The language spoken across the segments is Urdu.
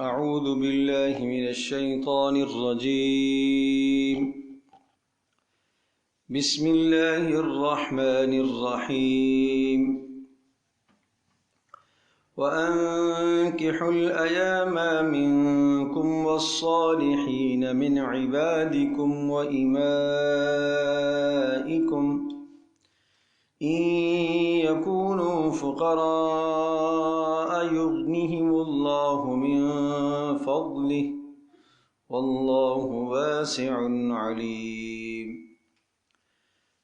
أعوذ بالله من الشيطان الرجيم. بسم الله الرحمن الرحيم. وأنكحوا الأيام منكم والصالحين من عبادكم وإمائكم إن يكونوا فقراء يغنهم الله من فضله والله واسع عليم.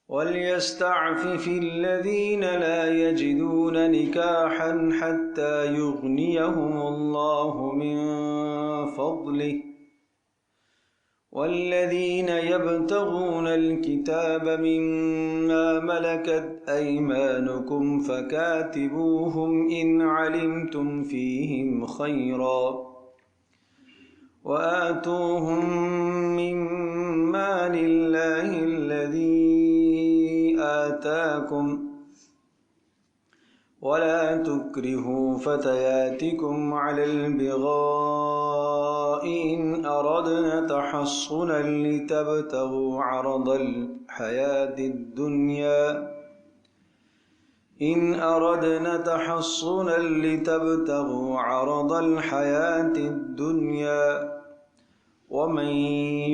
وليستعفف الذين لا يجدون نكاحا حتى يغنيهم الله من فضله والذين يبتغون الكتاب مما ملكت أيمانكم فكاتبوهم إن علمتم فيهم خيرا وآتوهم مما لله الذي آتاكم ولا تكرهوا فتياتكم على البغاء إن أردنا تحصنا لتبتغوا عرض الحياة الدنيا ومن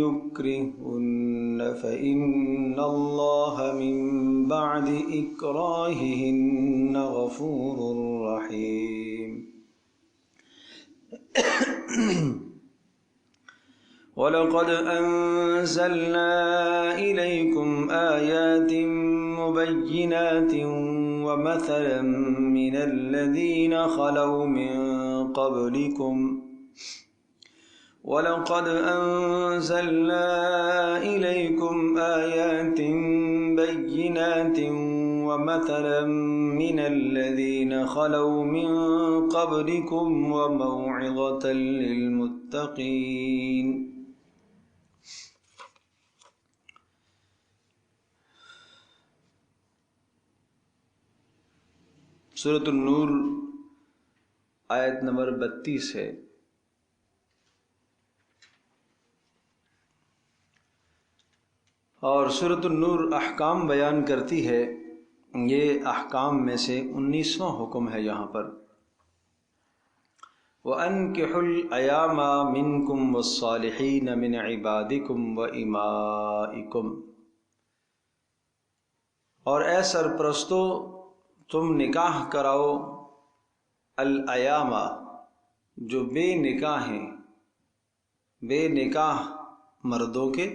يكرهن فإن الله من بعد إكراههن غفور رحيم. وَلَقَدْ أَنزَلْنَا إِلَيْكُمْ آيَاتٍ مُبَيِّنَاتٍ وَمَثَلًا مِنَ الَّذِينَ خَلَوْا مِن قَبْلِكُمْ وَلَقَدْ أَنزَلْنَا إِلَيْكُمْ آيَاتٍ بَيِّنَاتٍ وَمَثَلًا مِنَ الَّذِينَ خَلَوْا مِن قَبْلِكُمْ وَمَوْعِظَةً لِلْمُتَّقِينَ. سورۃ النور آیت نمبر 32 ہے. اور سورۃ النور احکام بیان کرتی ہے. یہ احکام میں سے 19واں حکم ہے یہاں پر. وَأَنكِحُوا الْأَيَامَ مِنكُمْ وَالصَّالِحِينَ مِنْ عِبَادِكُمْ وَإِمَائِكُمْ. اور اے سرپرستو تم نکاح کراؤ الایام جو بے نکاح ہیں، بے نکاح مردوں کے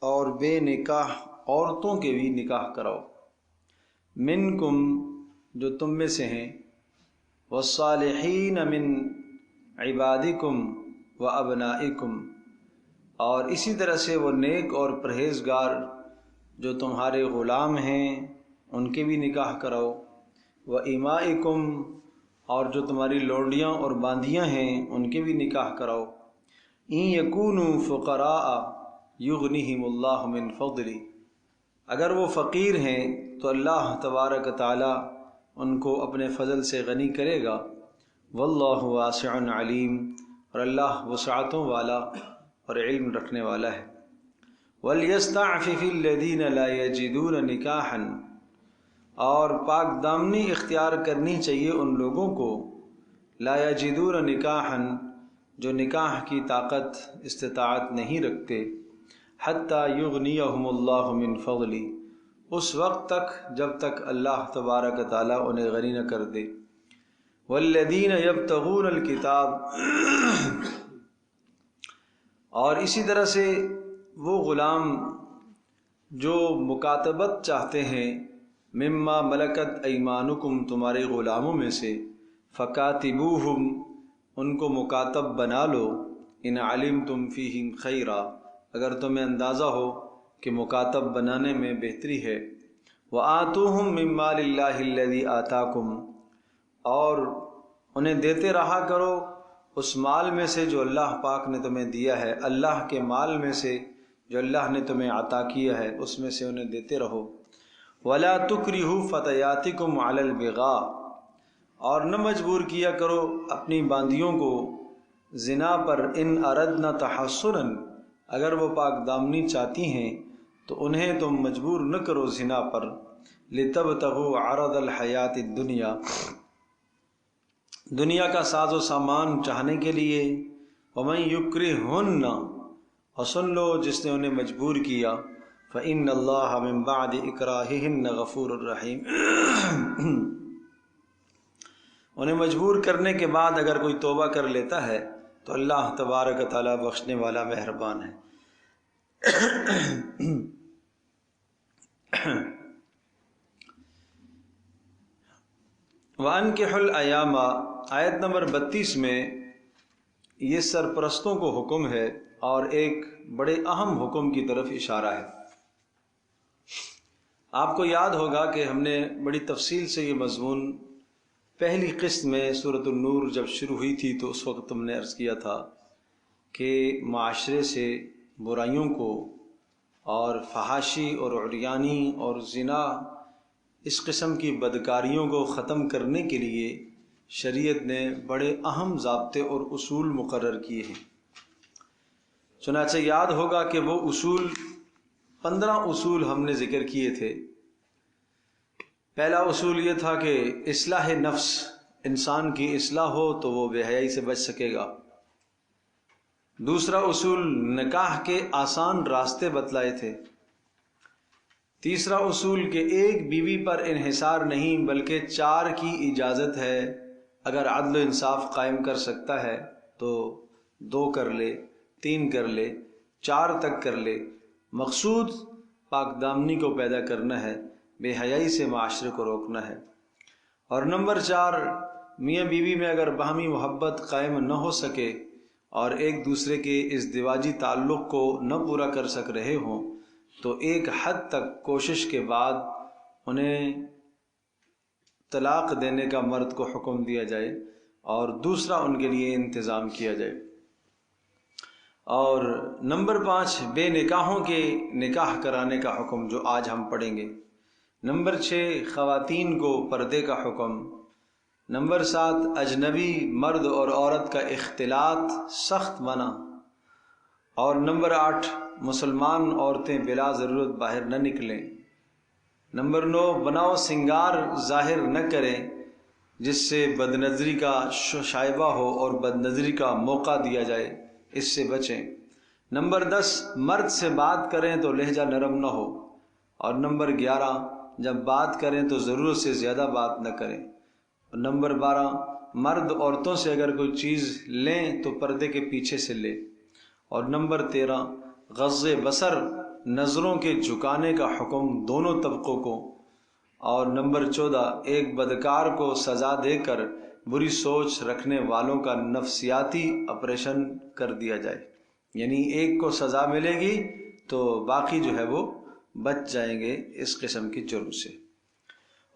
اور بے نکاح عورتوں کے بھی نکاح کراؤ. منکم جو تم میں سے ہیں، والصالحین من عبادکم وابنائکم اور اسی طرح سے وہ نیک اور پرہیزگار جو تمہارے غلام ہیں ان کے بھی نکاح کراؤ. وامائکم اور جو تمہاری لونڈیاں اور باندیاں ہیں ان کے بھی نکاح کراؤ. ان یکونوا فقراء یغنیہم اللہ من فضلہ، اگر وہ فقیر ہیں تو اللہ تبارک تعالی ان کو اپنے فضل سے غنی کرے گا. واللہ واسع علیم، اور اللہ وسعتوں والا اور علم رکھنے والا ہے. وَلْيَسْتَعْفِفِ الَّذِينَ لَا يَجِدُونَ نِكَاحًا، اور پاک دامنی اختیار کرنی چاہیے ان لوگوں کو لا یجدون نکاحًا جو نکاح کی طاقت استطاعت نہیں رکھتے، حتیٰ یغنیہم اللہ من فضلہ، اس وقت تک جب تک اللہ تبارک تعالیٰ انہیں غنی نہ کر دے. والذین یبتغون الکتاب، اور اسی طرح سے وہ غلام جو مکاتبت چاہتے ہیں، مما ملکت ایمانکم تمہارے غلاموں میں سے، فکاتبوہم ان کو مکاتب بنا لو، ان علمتم فیہم خیرا اگر تمہیں اندازہ ہو کہ مکاتب بنانے میں بہتری ہے. وآتوہم من مال اللہ الذی آتاکم، اور انہیں دیتے رہا کرو اس مال میں سے جو اللہ پاک نے تمہیں دیا ہے، اللہ کے مال میں سے جو اللہ نے تمہیں عطا کیا ہے اس میں سے انہیں دیتے رہو. وَلَا تُكْرِهُ فَتَيَاتِكُمْ عَلَى الْبِغَاءِ، اور نہ مجبور کیا کرو اپنی باندیوں کو زنا پر ان اردنا تحسنا، اگر وہ پاک دامنی چاہتی ہیں تو انہیں تم مجبور نہ کرو زنا پر، لتبتغوا عرض الحیات الدنیا، دنیا کا ساز و سامان چاہنے کے لیے، ومن یکرہن، اور سن لو جس نے انہیں مجبور کیا، فإن اللہ من بعد اکراہہن غفور الرحیم، انہیں مجبور کرنے کے بعد اگر کوئی توبہ کر لیتا ہے تو اللہ تبارک و تعالیٰ بخشنے والا مہربان ہے۔ وَأَنكِحُوا الْأَيَامَ، آیت نمبر 32 میں یہ سرپرستوں کو حکم ہے اور ایک بڑے اہم حکم کی طرف اشارہ ہے۔ آپ کو یاد ہوگا کہ ہم نے بڑی تفصیل سے یہ مضمون پہلی قسط میں سورۃ النور جب شروع ہوئی تھی تو اس وقت ہم نے عرض کیا تھا کہ معاشرے سے برائیوں کو اور فحاشی اور عریانی اور زنا، اس قسم کی بدکاریوں کو ختم کرنے کے لیے شریعت نے بڑے اہم ضابطے اور اصول مقرر کیے ہیں۔ چنانچہ یاد ہوگا کہ وہ 15 اصول ہم نے ذکر کیے تھے۔ پہلا اصول یہ تھا کہ اصلاح نفس، انسان کی اصلاح ہو تو وہ بے حیائی سے بچ سکے گا۔ دوسرا اصول نکاح کے آسان راستے بتلائے تھے۔ تیسرا اصول کہ ایک بیوی پر انحصار نہیں بلکہ 4 کی اجازت ہے، اگر عدل و انصاف قائم کر سکتا ہے تو 2 کر لے، 3 کر لے، 4 تک کر لے۔ مقصود پاک دامنی کو پیدا کرنا ہے، بے حیائی سے معاشرے کو روکنا ہے۔ اور نمبر 4، میاں بیوی میں اگر باہمی محبت قائم نہ ہو سکے اور ایک دوسرے کے ازدواجی تعلق کو نہ پورا کر سک رہے ہوں تو ایک حد تک کوشش کے بعد انہیں طلاق دینے کا مرد کو حکم دیا جائے اور دوسرا ان کے لیے انتظام کیا جائے۔ اور نمبر 5، بے نکاحوں کے نکاح کرانے کا حکم جو آج ہم پڑھیں گے۔ نمبر 6، خواتین کو پردے کا حکم۔ نمبر 7، اجنبی مرد اور عورت کا اختلاط سخت منع۔ اور نمبر 8، مسلمان عورتیں بلا ضرورت باہر نہ نکلیں۔ نمبر 9، بناؤ سنگار ظاہر نہ کریں جس سے بد نظری کا شائبہ ہو اور بد نظری کا موقع دیا جائے، اس سے بچیں۔ نمبر 10، مرد سے بات کریں تو لہجہ نرم نہ ہو۔ اور نمبر 11، جب بات کریں تو ضرورت سے زیادہ بات نہ کریں۔ اور نمبر 12، مرد عورتوں سے اگر کوئی چیز لیں تو پردے کے پیچھے سے لے۔ اور نمبر 13، غض بصر، نظروں کے جھکانے کا حکم دونوں طبقوں کو۔ اور نمبر 14، ایک بدکار کو سزا دے کر بری سوچ رکھنے والوں کا نفسیاتی آپریشن کر دیا جائے، یعنی ایک کو سزا ملے گی تو باقی جو ہے وہ بچ جائیں گے اس قسم کی جرم سے۔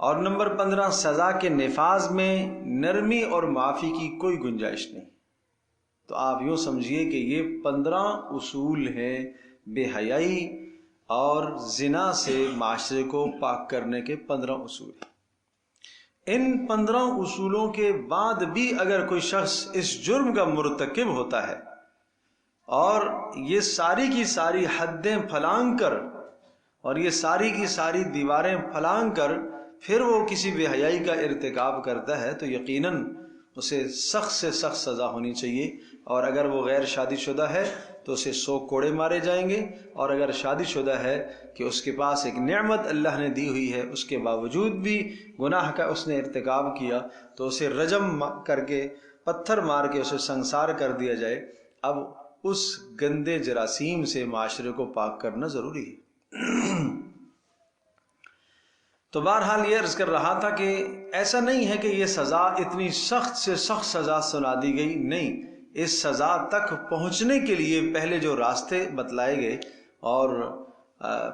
اور نمبر 15، سزا کے نفاذ میں نرمی اور معافی کی کوئی گنجائش نہیں۔ تو آپ یوں سمجھیے کہ یہ 15 اصول ہیں بے حیائی اور زنا سے معاشرے کو پاک کرنے کے 15 اصول۔ ان 15 اصولوں کے بعد بھی اگر کوئی شخص اس جرم کا مرتکب ہوتا ہے اور یہ ساری کی ساری حدیں پھلانگ کر اور یہ ساری کی ساری دیواریں پھلانگ کر پھر وہ کسی بے حیائی کا ارتکاب کرتا ہے تو یقیناً اسے سخت سے سخت سزا ہونی چاہیے۔ اور اگر وہ غیر شادی شدہ ہے تو اسے 100 کوڑے مارے جائیں گے، اور اگر شادی شدہ ہے کہ اس کے پاس ایک نعمت اللہ نے دی ہوئی ہے اس کے باوجود بھی گناہ کا اس نے ارتکاب کیا تو اسے رجم کر کے پتھر مار کے اسے سنسار کر دیا جائے۔ اب اس گندے جراثیم سے معاشرے کو پاک کرنا ضروری ہے۔ تو بہرحال یہ عرض کر رہا تھا کہ ایسا نہیں ہے کہ یہ سزا اتنی سخت سے سخت سزا سنا دی گئی، نہیں، اس سزا تک پہنچنے کے لیے پہلے جو راستے بتلائے گئے اور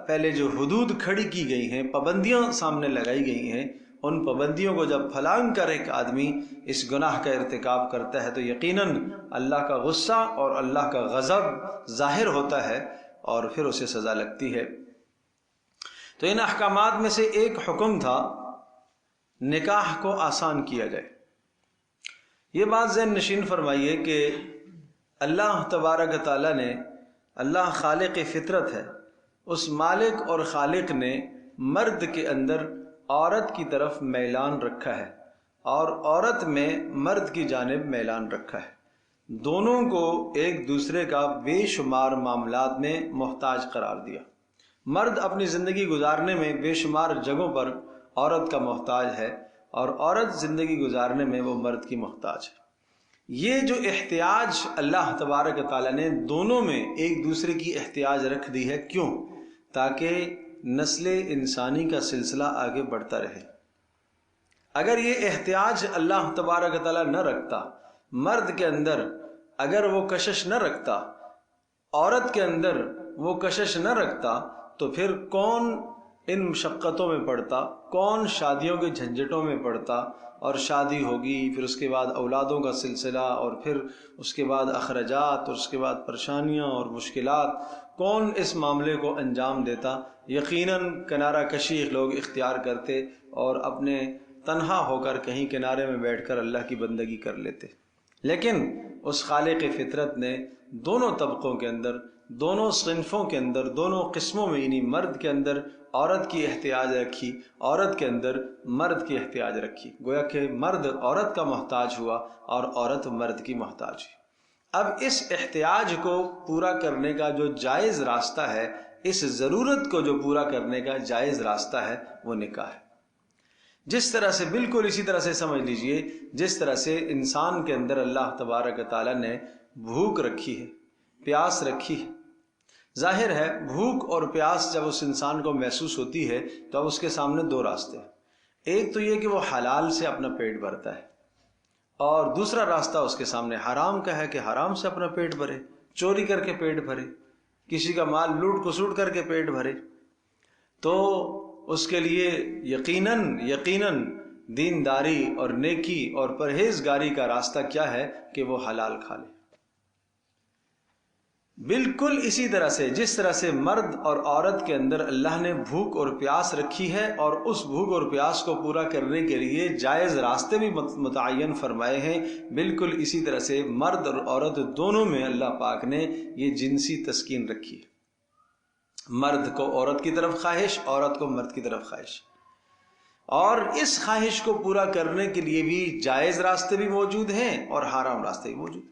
پہلے جو حدود کھڑی کی گئی ہیں، پابندیاں سامنے لگائی گئی ہیں، ان پابندیوں کو جب پھلانگ کر ایک آدمی اس گناہ کا ارتکاب کرتا ہے تو یقیناً اللہ کا غصہ اور اللہ کا غضب ظاہر ہوتا ہے اور پھر اسے سزا لگتی ہے۔ تو ان احکامات میں سے ایک حکم تھا نکاح کو آسان کیا جائے۔ یہ بات ذہن نشین فرمائیے کہ اللہ تبارک تعالیٰ نے، اللہ خالق فطرت ہے، اس مالک اور خالق نے مرد کے اندر عورت کی طرف میلان رکھا ہے اور عورت میں مرد کی جانب میلان رکھا ہے۔ دونوں کو ایک دوسرے کا بے شمار معاملات میں محتاج قرار دیا۔ مرد اپنی زندگی گزارنے میں بے شمار جگہوں پر عورت کا محتاج ہے اور عورت زندگی گزارنے میں وہ مرد کی محتاج ہے۔ یہ جو احتیاج اللہ تبارک تعالیٰ نے دونوں میں ایک دوسرے کی احتیاج رکھ دی ہے، کیوں؟ تاکہ نسل انسانی کا سلسلہ آگے بڑھتا رہے۔ اگر یہ احتیاج اللہ تبارک تعالیٰ نہ رکھتا، مرد کے اندر اگر وہ کشش نہ رکھتا، عورت کے اندر وہ کشش نہ رکھتا، تو پھر کون ان مشقتوں میں پڑتا، کون شادیوں کے جھنجھٹوں میں پڑتا، اور شادی ہوگی، پھر اس کے بعد اولادوں کا سلسلہ، اور پھر اس کے بعد اخراجات، اور اس کے بعد پریشانیاں اور مشکلات، کون اس معاملے کو انجام دیتا؟ یقیناً کنارہ کشی لوگ اختیار کرتے اور اپنے تنہا ہو کر کہیں کنارے میں بیٹھ کر اللہ کی بندگی کر لیتے۔ لیکن اس خالق فطرت نے دونوں طبقوں کے اندر، دونوں صنفوں کے اندر، دونوں قسموں میں، یعنی مرد کے اندر عورت کی احتیاج رکھی، عورت کے اندر مرد کی احتیاج رکھی، گویا کہ مرد عورت کا محتاج ہوا اور عورت مرد کی محتاج ہوئی۔ اب اس احتیاج کو پورا کرنے کا جو جائز راستہ ہے، اس ضرورت کو جو پورا کرنے کا جائز راستہ ہے، وہ نکاح ہے۔ جس طرح سے، بالکل اسی طرح سے سمجھ لیجئے جس طرح سے انسان کے اندر اللہ تبارک تعالیٰ نے بھوک رکھی ہے، پیاس رکھی ہے۔ ظاہر ہے بھوک اور پیاس جب اس انسان کو محسوس ہوتی ہے تو اب اس کے سامنے دو راستے ہیں۔ ایک تو یہ کہ وہ حلال سے اپنا پیٹ بھرتا ہے، اور دوسرا راستہ اس کے سامنے حرام کا ہے کہ حرام سے اپنا پیٹ بھرے، چوری کر کے پیٹ بھرے، کسی کا مال لوٹ کسوٹ کر کے پیٹ بھرے۔ تو اس کے لیے یقیناً دینداری اور نیکی اور پرہیزگاری کا راستہ کیا ہے کہ وہ حلال کھا لے۔ بالکل اسی طرح سے جس طرح سے مرد اور عورت کے اندر اللہ نے بھوک اور پیاس رکھی ہے اور اس بھوک اور پیاس کو پورا کرنے کے لیے جائز راستے بھی متعین فرمائے ہیں، بالکل اسی طرح سے مرد اور عورت دونوں میں اللہ پاک نے یہ جنسی تسکین رکھی ہے۔ مرد کو عورت کی طرف خواہش، عورت کو مرد کی طرف خواہش، اور اس خواہش کو پورا کرنے کے لیے بھی جائز راستے بھی موجود ہیں اور حرام راستے بھی موجود ہیں۔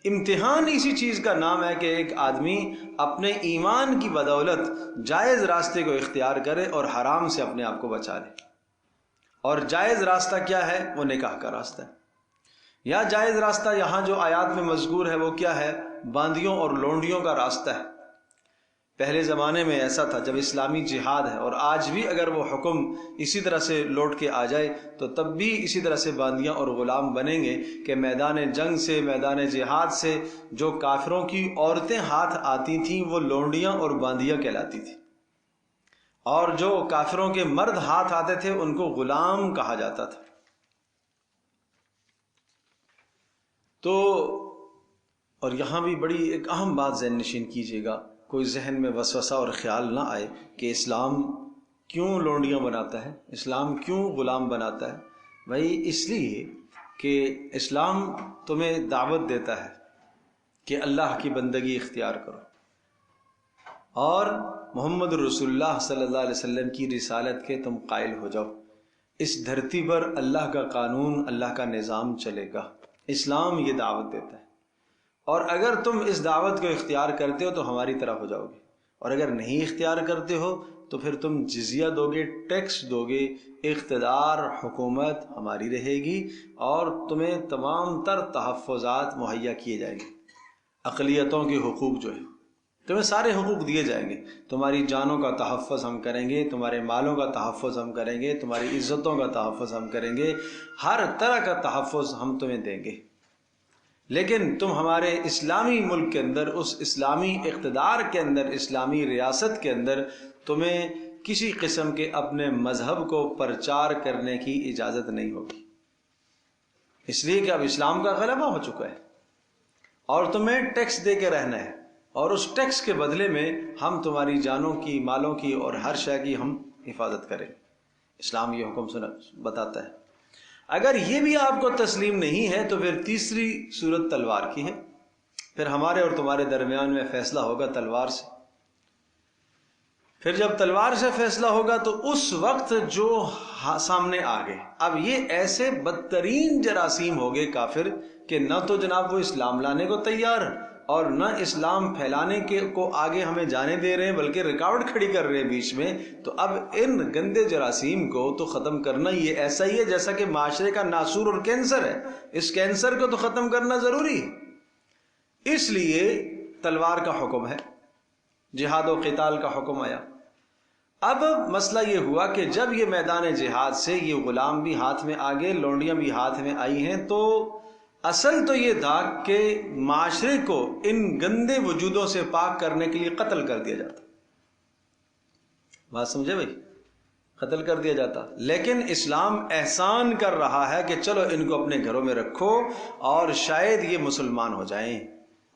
امتحان اسی چیز کا نام ہے کہ ایک آدمی اپنے ایمان کی بدولت جائز راستے کو اختیار کرے اور حرام سے اپنے آپ کو بچا لے۔ اور جائز راستہ کیا ہے؟ وہ نکاح کا راستہ ہے۔ یا جائز راستہ یہاں جو آیات میں مذکور ہے وہ کیا ہے؟ باندیوں اور لونڈیوں کا راستہ ہے۔ پہلے زمانے میں ایسا تھا جب اسلامی جہاد ہے، اور آج بھی اگر وہ حکم اسی طرح سے لوٹ کے آ جائے تو تب بھی اسی طرح سے باندیاں اور غلام بنیں گے کہ میدان جنگ سے، میدان جہاد سے جو کافروں کی عورتیں ہاتھ آتی تھیں وہ لونڈیاں اور باندیاں کہلاتی تھیں، اور جو کافروں کے مرد ہاتھ آتے تھے ان کو غلام کہا جاتا تھا۔ تو اور یہاں بھی بڑی ایک اہم بات ذہن نشین کیجیے گا، کوئی ذہن میں وسوسہ اور خیال نہ آئے کہ اسلام کیوں لونڈیاں بناتا ہے، اسلام کیوں غلام بناتا ہے۔ بھائی اس لیے کہ اسلام تمہیں دعوت دیتا ہے کہ اللہ کی بندگی اختیار کرو اور محمد رسول اللہ صلی اللہ علیہ وسلم کی رسالت کے تم قائل ہو جاؤ۔ اس دھرتی پر اللہ کا قانون، اللہ کا نظام چلے گا، اسلام یہ دعوت دیتا ہے، اور اگر تم اس دعوت کو اختیار کرتے ہو تو ہماری طرح ہو جاؤ گے، اور اگر نہیں اختیار کرتے ہو تو پھر تم جزیہ دو گے، ٹیکس دو گے، اقتدار حکومت ہماری رہے گی، اور تمہیں تمام تر تحفظات مہیا کیے جائیں گے۔ اقلیتوں کے حقوق جو ہے تمہیں سارے حقوق دیے جائیں گے، تمہاری جانوں کا تحفظ ہم کریں گے، تمہارے مالوں کا تحفظ ہم کریں گے، تمہاری عزتوں کا تحفظ ہم کریں گے، ہر طرح کا تحفظ ہم تمہیں دیں گے۔ لیکن تم ہمارے اسلامی ملک کے اندر، اس اسلامی اقتدار کے اندر، اسلامی ریاست کے اندر تمہیں کسی قسم کے اپنے مذہب کو پرچار کرنے کی اجازت نہیں ہوگی، اس لیے کہ اب اسلام کا غلبہ ہو چکا ہے اور تمہیں ٹیکس دے کے رہنا ہے، اور اس ٹیکس کے بدلے میں ہم تمہاری جانوں کی، مالوں کی اور ہر شے کی ہم حفاظت کریں۔ اسلام یہ حکم بتاتا ہے۔ اگر یہ بھی آپ کو تسلیم نہیں ہے تو پھر تیسری صورت تلوار کی ہے، پھر ہمارے اور تمہارے درمیان میں فیصلہ ہوگا تلوار سے۔ پھر جب تلوار سے فیصلہ ہوگا تو اس وقت جو سامنے آ گئے، اب یہ ایسے بدترین جراثیم ہو گئے کافر کہ نہ تو جناب وہ اسلام لانے کو تیار اور نہ اسلام پھیلانے کو آگے ہمیں جانے دے رہے ہیں، بلکہ رکاوٹ کھڑی کر رہے ہیں بیچ میں۔ تو اب ان گندے جراثیم کو تو ختم کرنا یہ ایسا ہی ہے جیسا کہ معاشرے کا ناسور اور کینسر ہے، اس کینسر کو تو ختم کرنا ضروری ہے۔ اس لیے تلوار کا حکم ہے، جہاد و قتال کا حکم آیا۔ اب مسئلہ یہ ہوا کہ جب یہ میدان جہاد سے یہ غلام بھی ہاتھ میں آگے، لونڈیاں بھی ہاتھ میں آئی ہیں، تو اصل تو یہ تھا کہ معاشرے کو ان گندے وجودوں سے پاک کرنے کے لیے قتل کر دیا جاتا۔ بات سمجھے بھائی؟ قتل کر دیا جاتا، لیکن اسلام احسان کر رہا ہے کہ چلو ان کو اپنے گھروں میں رکھو اور شاید یہ مسلمان ہو جائیں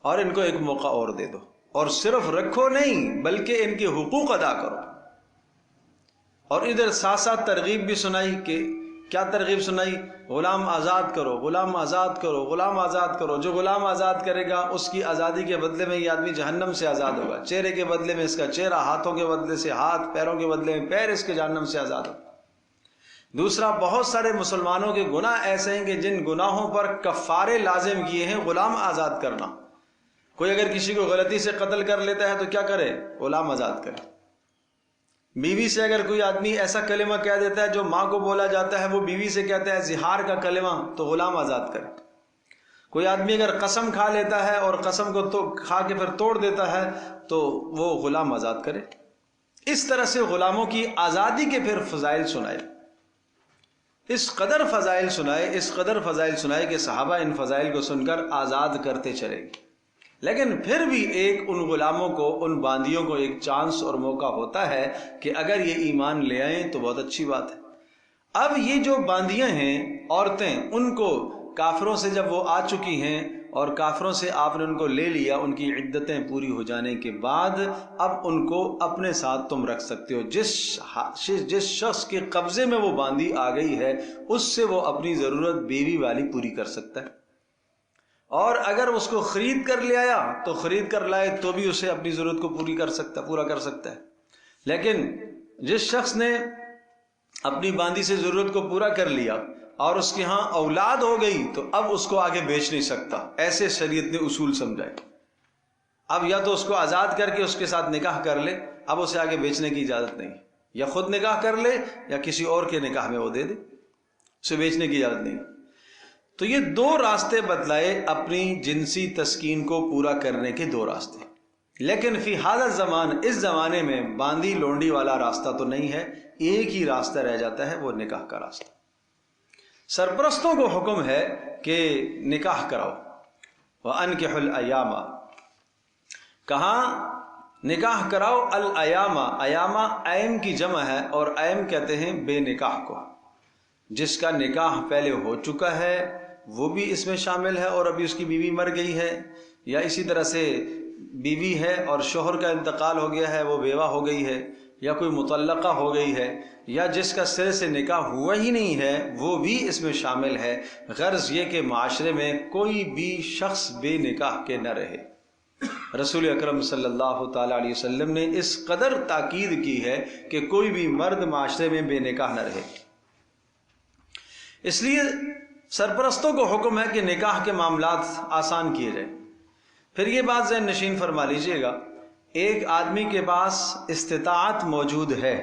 اور ان کو ایک موقع اور دے دو، اور صرف رکھو نہیں بلکہ ان کے حقوق ادا کرو۔ اور ادھر ساتھ ساتھ ترغیب بھی سنائی کہ کیا ترغیب سنائی؟ غلام آزاد کرو، غلام آزاد کرو، غلام آزاد کرو۔ جو غلام آزاد کرے گا اس کی آزادی کے بدلے میں یہ آدمی جہنم سے آزاد ہوگا، چہرے کے بدلے میں اس کا چہرہ، ہاتھوں کے بدلے سے ہاتھ، پیروں کے بدلے میں پیر اس کے جہنم سے آزاد ہوگا۔ دوسرا، بہت سارے مسلمانوں کے گناہ ایسے ہیں کہ جن گناہوں پر کفارے لازم کیے ہیں غلام آزاد کرنا۔ کوئی اگر کسی کو غلطی سے قتل کر لیتا ہے تو کیا کرے؟ غلام آزاد کرے۔ بیوی سے اگر کوئی آدمی ایسا کلمہ کہہ دیتا ہے جو ماں کو بولا جاتا ہے، وہ بیوی سے کہتا ہے زہار کا کلمہ، تو غلام آزاد کرے۔ کوئی آدمی اگر قسم کھا لیتا ہے اور قسم کو کھا کے پھر توڑ دیتا ہے تو وہ غلام آزاد کرے۔ اس طرح سے غلاموں کی آزادی کے پھر فضائل سنائے، اس قدر فضائل سنائے، اس قدر فضائل سنائے کہ صحابہ ان فضائل کو سن کر آزاد کرتے چلے گئے۔ لیکن پھر بھی ایک ان غلاموں کو، ان باندیوں کو ایک چانس اور موقع ہوتا ہے کہ اگر یہ ایمان لے آئیں تو بہت اچھی بات ہے۔ اب یہ جو باندیاں ہیں، عورتیں، ان کو کافروں سے جب وہ آ چکی ہیں اور کافروں سے آپ نے ان کو لے لیا، ان کی عدتیں پوری ہو جانے کے بعد اب ان کو اپنے ساتھ تم رکھ سکتے ہو۔ جس شخص کے قبضے میں وہ باندی آ گئی ہے اس سے وہ اپنی ضرورت بیوی والی پوری کر سکتا ہے، اور اگر اس کو خرید کر لے آیا تو خرید کر لائے تو بھی اسے اپنی ضرورت کو پورا کر سکتا ہے۔ لیکن جس شخص نے اپنی باندی سے ضرورت کو پورا کر لیا اور اس کے ہاں اولاد ہو گئی تو اب اس کو آگے بیچ نہیں سکتا، ایسے شریعت نے اصول سمجھائے۔ اب یا تو اس کو آزاد کر کے اس کے ساتھ نکاح کر لے، اب اسے آگے بیچنے کی اجازت نہیں، یا خود نکاح کر لے یا کسی اور کے نکاح میں وہ دے دے، اسے بیچنے کی اجازت نہیں۔ تو یہ دو راستے بتلائے اپنی جنسی تسکین کو پورا کرنے کے، دو راستے۔ لیکن فی حاضر زمان، اس زمانے میں باندی لونڈی والا راستہ تو نہیں ہے، ایک ہی راستہ رہ جاتا ہے، وہ نکاح کا راستہ۔ سرپرستوں کو حکم ہے کہ نکاح کراؤ، وَأَنْكِحُ الْأَيَامَ، کہاں نکاح کراؤ؟ الایامہ، ایامہ ایم کی جمع ہے، اور ایم کہتے ہیں بے نکاح کو، جس کا نکاح پہلے ہو چکا ہے وہ بھی اس میں شامل ہے اور ابھی اس کی بیوی مر گئی ہے، یا اسی طرح سے بیوی ہے اور شوہر کا انتقال ہو گیا ہے، وہ بیوہ ہو گئی ہے، یا کوئی مطلقہ ہو گئی ہے، یا جس کا سرے سے نکاح ہوا ہی نہیں ہے وہ بھی اس میں شامل ہے۔ غرض یہ کہ معاشرے میں کوئی بھی شخص بے نکاح کے نہ رہے۔ رسول اکرم صلی اللہ تعالی علیہ وسلم نے اس قدر تاکید کی ہے کہ کوئی بھی مرد معاشرے میں بے نکاح نہ رہے۔ اس لیے سرپرستوں کو حکم ہے کہ نکاح کے معاملات آسان کیے جائیں۔ پھر یہ بات ذہن نشین فرما لیجئے گا، ایک آدمی کے پاس استطاعت موجود ہے،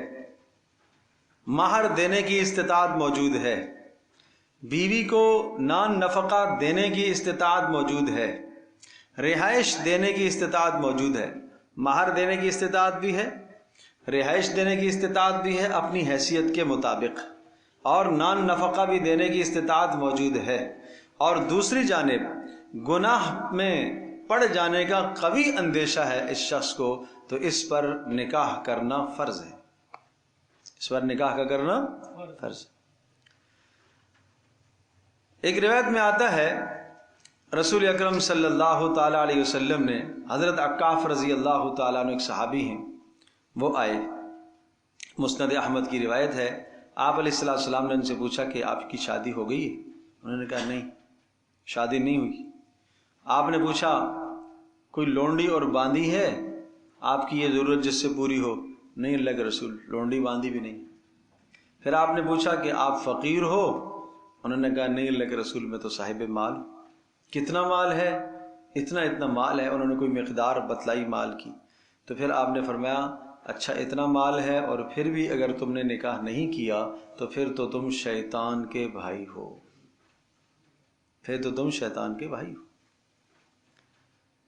مہر دینے کی استطاعت موجود ہے، بیوی کو نان نفقہ دینے کی استطاعت موجود ہے، رہائش دینے کی استطاعت موجود ہے، مہر دینے کی استطاعت بھی ہے، رہائش دینے کی استطاعت بھی ہے اپنی حیثیت کے مطابق، اور نان نفقہ بھی دینے کی استطاعت موجود ہے، اور دوسری جانب گناہ میں پڑ جانے کا قوی اندیشہ ہے اس شخص کو، تو اس پر نکاح کرنا فرض ہے، اس پر نکاح کا کرنا فرض ہے۔ ایک روایت میں آتا ہے رسول اکرم صلی اللہ تعالی علیہ وسلم نے، حضرت عکاف رضی اللہ تعالیٰ عنہ ایک صحابی ہیں، وہ آئے، مسند احمد کی روایت ہے، آپ علیہ السلام نے ان سے پوچھا کہ آپ کی شادی ہو گئی ہے؟ انہوں نے کہا نہیں، شادی نہیں ہوئی۔ آپ نے پوچھا کوئی لونڈی اور باندی ہے آپ کی یہ ضرورت جس سے پوری ہو؟ نہیں اللہ کے رسول، لونڈی باندی بھی نہیں۔ پھر آپ نے پوچھا کہ آپ فقیر ہو؟ انہوں نے کہا نہیں اللہ کے رسول، میں تو صاحب مال۔ کتنا مال ہے؟ اتنا مال ہے۔ انہوں نے کوئی مقدار بتلائی مال کی، تو پھر آپ نے فرمایا اچھا اتنا مال ہے اور پھر بھی اگر تم نے نکاح نہیں کیا تو پھر تو تم شیطان کے بھائی ہو، پھر تو تم شیطان کے بھائی ہو۔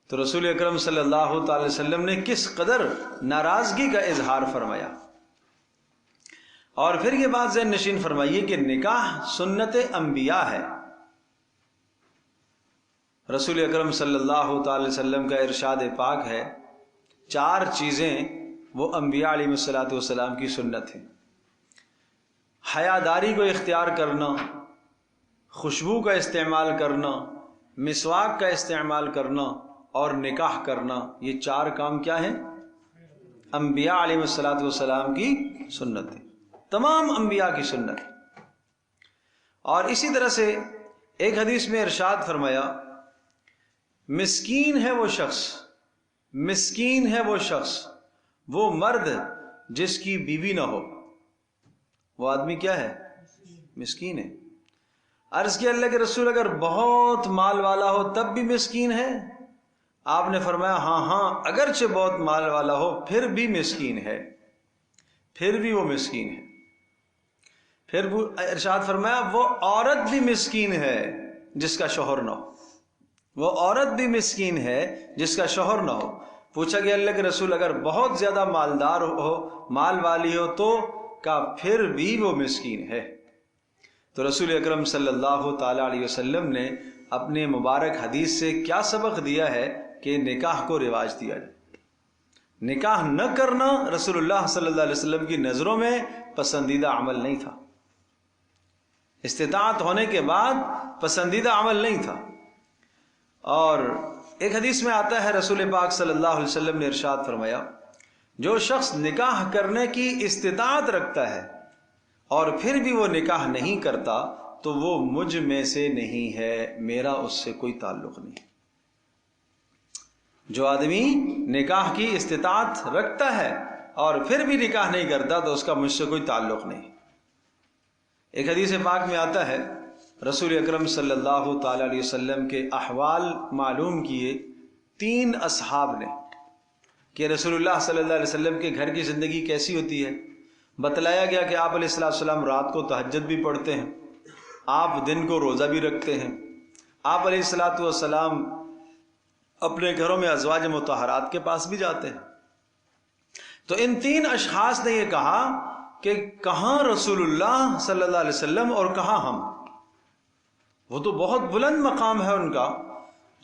تو رسول اکرم صلی اللہ تعالی وسلم نے کس قدر ناراضگی کا اظہار فرمایا۔ اور پھر یہ بات ذہن نشین فرمائیے کہ نکاح سنت انبیاء ہے۔ رسول اکرم صلی اللہ تعالی وسلم کا ارشاد پاک ہے 4 چیزیں وہ انبیاء علیہ الصلوۃ والسلام کی سنت ہیں: حیاداری کو اختیار کرنا، خوشبو کا استعمال کرنا، مسواک کا استعمال کرنا اور نکاح کرنا۔ یہ 4 کام کیا ہیں؟ انبیاء علیہ الصلوۃ والسلام کی سنت ہے، تمام انبیاء کی سنت ہے۔ اور اسی طرح سے ایک حدیث میں ارشاد فرمایا مسکین ہے وہ شخص، وہ مرد جس کی بیوی نہ ہو۔ وہ آدمی کیا ہے؟ مسکین ہے۔ عرض کیا اللہ کے رسول اگر بہت مال والا ہو تب بھی مسکین ہے؟ آپ نے فرمایا ہاں اگرچہ بہت مال والا ہو پھر بھی مسکین ہے، پھر بھی وہ مسکین ہے۔ پھر ارشاد فرمایا وہ عورت بھی مسکین ہے جس کا شوہر نہ ہو، وہ عورت بھی مسکین ہے جس کا شوہر نہ ہو۔ پوچھا کہ اللہ کے رسول اگر بہت زیادہ مالدار ہو، مال والی ہو تو کا پھر بھی وہ مسکین ہے۔ تو رسول اکرم صلی اللہ تعالی علیہ وسلم نے اپنے مبارک حدیث سے کیا سبق دیا ہے کہ نکاح کو رواج دیا جائے۔ نکاح نہ کرنا رسول اللہ صلی اللہ علیہ وسلم کی نظروں میں پسندیدہ عمل نہیں تھا، استطاعت ہونے کے بعد پسندیدہ عمل نہیں تھا۔ اور ایک حدیث میں آتا ہے رسول پاک صلی اللہ علیہ وسلم نے ارشاد فرمایا جو شخص نکاح کرنے کی استطاعت رکھتا ہے اور پھر بھی وہ نکاح نہیں کرتا تو وہ مجھ میں سے نہیں ہے، میرا اس سے کوئی تعلق نہیں۔ جو آدمی نکاح کی استطاعت رکھتا ہے اور پھر بھی نکاح نہیں کرتا تو اس کا مجھ سے کوئی تعلق نہیں۔ ایک حدیث پاک میں آتا ہے رسول اکرم صلی اللہ تعالی علیہ وسلم کے احوال معلوم کیے 3 اصحاب نے کہ رسول اللہ صلی اللہ علیہ وسلم کے گھر کی زندگی کیسی ہوتی ہے۔ بتلایا گیا کہ آپ علیہ السلام رات کو تہجد بھی پڑھتے ہیں، آپ دن کو روزہ بھی رکھتے ہیں، آپ علیہ السلام اپنے گھروں میں ازواج مطہرات کے پاس بھی جاتے ہیں۔ تو ان 3 اشخاص نے یہ کہا کہ کہاں رسول اللہ صلی اللہ علیہ وسلم اور کہاں ہم؟ وہ تو بہت بلند مقام ہے ان کا،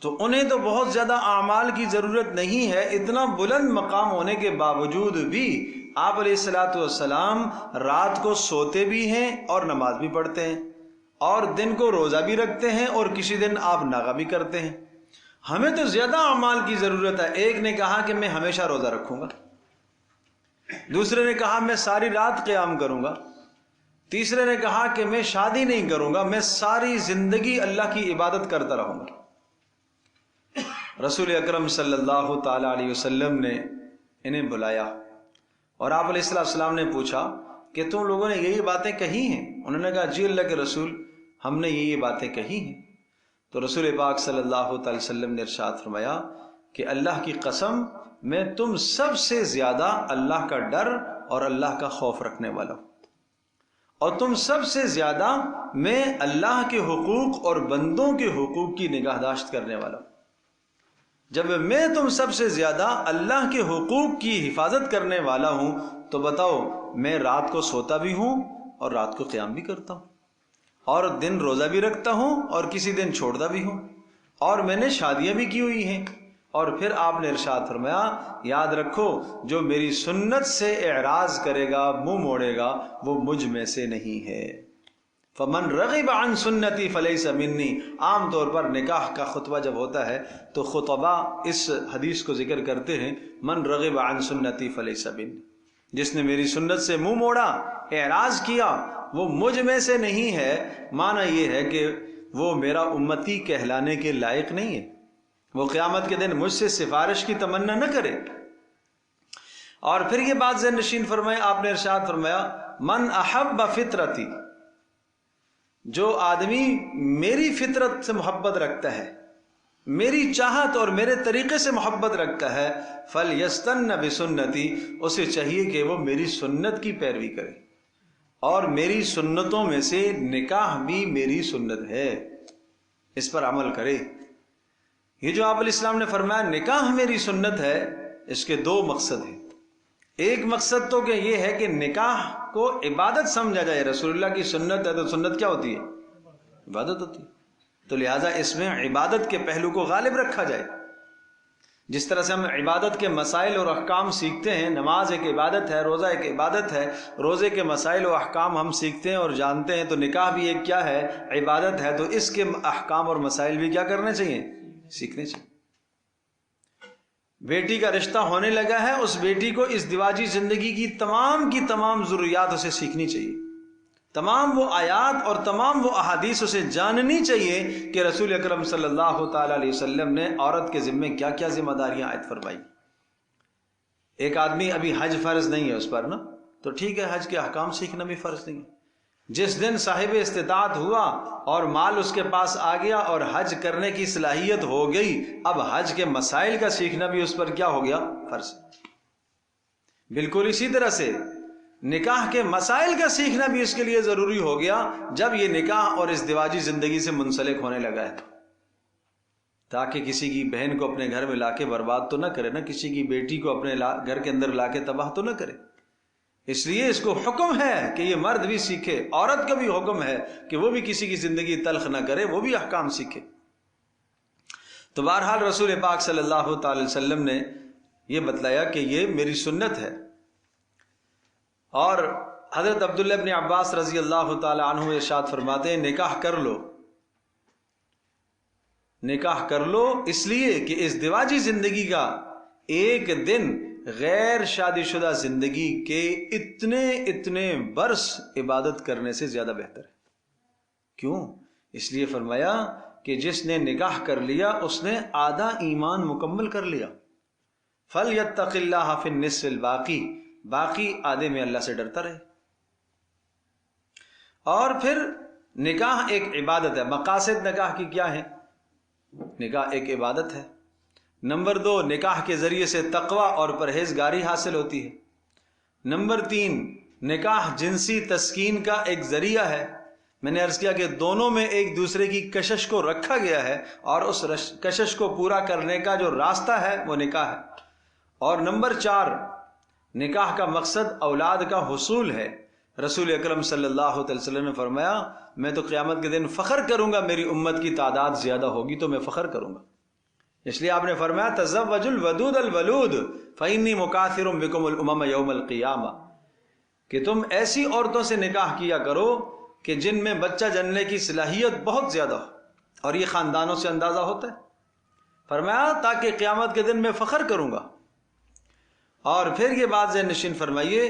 تو انہیں تو بہت زیادہ اعمال کی ضرورت نہیں ہے، اتنا بلند مقام ہونے کے باوجود بھی آپ علیہ السلام رات کو سوتے بھی ہیں اور نماز بھی پڑھتے ہیں اور دن کو روزہ بھی رکھتے ہیں اور کسی دن آپ ناغہ بھی کرتے ہیں۔ ہمیں تو زیادہ اعمال کی ضرورت ہے۔ ایک نے کہا کہ میں ہمیشہ روزہ رکھوں گا، دوسرے نے کہا میں ساری رات قیام کروں گا، تیسرے نے کہا کہ میں شادی نہیں کروں گا، میں ساری زندگی اللہ کی عبادت کرتا رہوں گا۔ رسول اکرم صلی اللہ تعالی علیہ وسلم نے انہیں بلایا اور آپ علیہ السلام نے پوچھا کہ تم لوگوں نے یہی باتیں کہی ہیں؟ انہوں نے کہا جی اللہ کے رسول ہم نے یہی باتیں کہی ہیں۔ تو رسول پاک صلی اللہ تعالی وسلم نے ارشاد فرمایا کہ اللہ کی قسم میں تم سب سے زیادہ اللہ کا ڈر اور اللہ کا خوف رکھنے والا ہوں، اور تم سب سے زیادہ میں اللہ کے حقوق اور بندوں کے حقوق کی نگہداشت کرنے والا ہوں۔ جب میں تم سب سے زیادہ اللہ کے حقوق کی حفاظت کرنے والا ہوں تو بتاؤ میں رات کو سوتا بھی ہوں اور رات کو قیام بھی کرتا ہوں اور دن روزہ بھی رکھتا ہوں اور کسی دن چھوڑتا بھی ہوں اور میں نے شادیاں بھی کی ہوئی ہیں۔ اور پھر آپ نے ارشاد فرمایا یاد رکھو جو میری سنت سے اعراض کرے گا، منہ موڑے گا، وہ مجھ میں سے نہیں ہے۔ فمن رغب عن سنتی فلیس منی۔ عام طور پر نکاح کا خطبہ جب ہوتا ہے تو خطبہ اس حدیث کو ذکر کرتے ہیں من رغب عن سنتی فلیس منی، جس نے میری سنت سے منہ موڑا، اعراض کیا، وہ مجھ میں سے نہیں ہے، معنی یہ ہے کہ وہ میرا امتی کہلانے کے لائق نہیں ہے، وہ قیامت کے دن مجھ سے سفارش کی تمنا نہ کرے۔ اور پھر یہ بات ذہن نشین فرمائے، آپ نے ارشاد فرمایا من احب فطرتی، جو آدمی میری فطرت سے محبت رکھتا ہے، میری چاہت اور میرے طریقے سے محبت رکھتا ہے، فَلْيَسْتَنَّ بِسُنَّتِي، اسے چاہیے کہ وہ میری سنت کی پیروی کرے، اور میری سنتوں میں سے نکاح بھی میری سنت ہے، اس پر عمل کرے۔ یہ جو آپ علیہ السلام نے فرمایا نکاح میری سنت ہے، اس کے دو مقصد ہیں۔ ایک مقصد تو کہ یہ ہے کہ نکاح کو عبادت سمجھا جائے، رسول اللہ کی سنت ہے تو سنت کیا ہوتی ہے؟ عبادت ہوتی ہے، تو لہٰذا اس میں عبادت کے پہلو کو غالب رکھا جائے۔ جس طرح سے ہم عبادت کے مسائل اور احکام سیکھتے ہیں، نماز ایک عبادت ہے، روزہ ایک عبادت ہے، روزے کے مسائل و احکام ہم سیکھتے ہیں اور جانتے ہیں، تو نکاح بھی ایک کیا ہے؟ عبادت ہے، تو اس کے احکام اور مسائل بھی کیا کرنے چاہیے؟ سیکھنے چاہیے۔ بیٹی کا رشتہ ہونے لگا ہے، اس بیٹی کو اس دیواجی زندگی کی تمام ضروریات اسے سیکھنی چاہیے، تمام وہ آیات اور تمام وہ احادیث اسے جاننی چاہیے کہ رسول اکرم صلی اللہ تعالی علیہ وسلم نے عورت کے ذمے کیا کیا ذمہ داریاں عائد فرمائی۔ ایک آدمی ابھی حج فرض نہیں ہے اس پر نا، تو ٹھیک ہے، حج کے احکام سیکھنا بھی فرض نہیں ہے۔ جس دن صاحب استطاعت ہوا اور مال اس کے پاس آ گیا اور حج کرنے کی صلاحیت ہو گئی، اب حج کے مسائل کا سیکھنا بھی اس پر کیا ہو گیا؟ فرض۔ بالکل اسی طرح سے نکاح کے مسائل کا سیکھنا بھی اس کے لیے ضروری ہو گیا جب یہ نکاح اور ازدواجی زندگی سے منسلک ہونے لگا ہے، تاکہ کسی کی بہن کو اپنے گھر میں لا کے برباد تو نہ کرے نا، کسی کی بیٹی کو اپنے گھر کے اندر لا کے تباہ تو نہ کرے۔ اس لیے اس کو حکم ہے کہ یہ مرد بھی سیکھے، عورت کا بھی حکم ہے کہ وہ بھی کسی کی زندگی تلخ نہ کرے، وہ بھی احکام سیکھے۔ تو بہرحال رسول پاک صلی اللہ تعالی وسلم نے یہ بتلایا کہ یہ میری سنت ہے۔ اور حضرت عبداللہ ابن عباس رضی اللہ تعالی عنہ ارشاد فرماتے ہیں نکاح کر لو، نکاح کر لو، اس لیے کہ اس ازدواجی زندگی کا ایک دن غیر شادی شدہ زندگی کے اتنے برس عبادت کرنے سے زیادہ بہتر ہے۔ کیوں؟ اس لیے فرمایا کہ جس نے نکاح کر لیا اس نے آدھا ایمان مکمل کر لیا۔ فَلْيَتَّقِ اللَّهَ فِي النِّصْفِ الْبَاقِي، باقی آدھے میں اللہ سے ڈرتا رہے۔ اور پھر نکاح ایک عبادت ہے۔ مقاصد نکاح کی کیا ہے؟ نکاح ایک عبادت ہے۔ نمبر 2، نکاح کے ذریعے سے تقوی اور پرہیزگاری حاصل ہوتی ہے۔ نمبر 3، نکاح جنسی تسکین کا ایک ذریعہ ہے۔ میں نے عرض کیا کہ دونوں میں ایک دوسرے کی کشش کو رکھا گیا ہے، اور اس کشش کو پورا کرنے کا جو راستہ ہے وہ نکاح ہے۔ اور نمبر 4، نکاح کا مقصد اولاد کا حصول ہے۔ رسول اکرم صلی اللہ علیہ وسلم نے فرمایا میں تو قیامت کے دن فخر کروں گا، میری امت کی تعداد زیادہ ہوگی تو میں فخر کروں گا۔ اس لیے آپ نے فرمایا تزوج الودود الولود فإنی مکاثر بکم الامم یوم القیامہ، کہ تم ایسی عورتوں سے نکاح کیا کرو کہ جن میں بچہ جننے کی صلاحیت بہت زیادہ ہو، اور یہ خاندانوں سے اندازہ ہوتا ہے۔ فرمایا تاکہ قیامت کے دن میں فخر کروں گا۔ اور پھر یہ بات ذہن نشین فرمائیے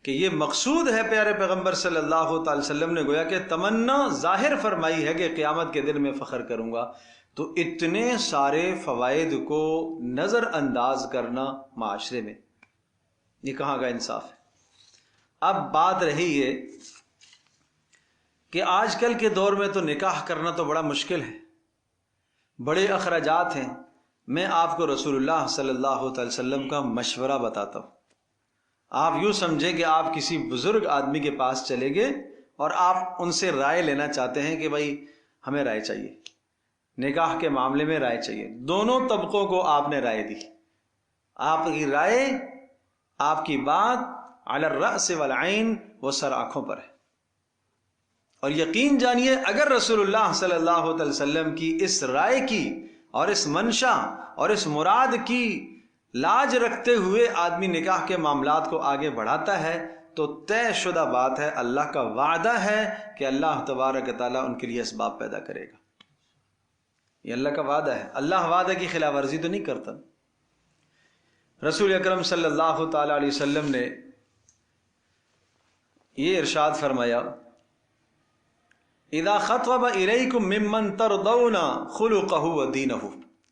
کہ یہ مقصود ہے پیارے پیغمبر صلی اللہ تعالی وسلم نے گویا کہ تمنا ظاہر فرمائی ہے کہ قیامت کے دن میں فخر کروں گا، تو اتنے سارے فوائد کو نظر انداز کرنا معاشرے میں یہ کہاں کا انصاف ہے؟ اب بات رہی ہے کہ آج کل کے دور میں تو نکاح کرنا تو بڑا مشکل ہے، بڑے اخراجات ہیں۔ میں آپ کو رسول اللہ صلی اللہ تعالی وسلم کا مشورہ بتاتا ہوں۔ آپ یوں سمجھیں کہ آپ کسی بزرگ آدمی کے پاس چلے گئے اور آپ ان سے رائے لینا چاہتے ہیں کہ بھائی ہمیں رائے چاہیے، نکاح کے معاملے میں رائے چاہیے۔ دونوں طبقوں کو آپ نے رائے دی، آپ کی رائے، آپ کی بات علی الرأس والعین، وہ سر آنکھوں پر ہے۔ اور یقین جانیے اگر رسول اللہ صلی اللہ علیہ وسلم کی اس رائے کی اور اس منشا اور اس مراد کی لاج رکھتے ہوئے آدمی نکاح کے معاملات کو آگے بڑھاتا ہے تو طے شدہ بات ہے، اللہ کا وعدہ ہے کہ اللہ تبارک تعالیٰ ان کے لیے اسباب پیدا کرے گا۔ یہ اللہ کا وعدہ ہے، اللہ وعدہ کی خلاف ورزی تو نہیں کرتا۔ رسول اکرم صلی اللہ تعالی علیہ وسلم نے یہ ارشاد فرمایا اذا خطب الیکم ممن ترضون خلقہ ودینہ،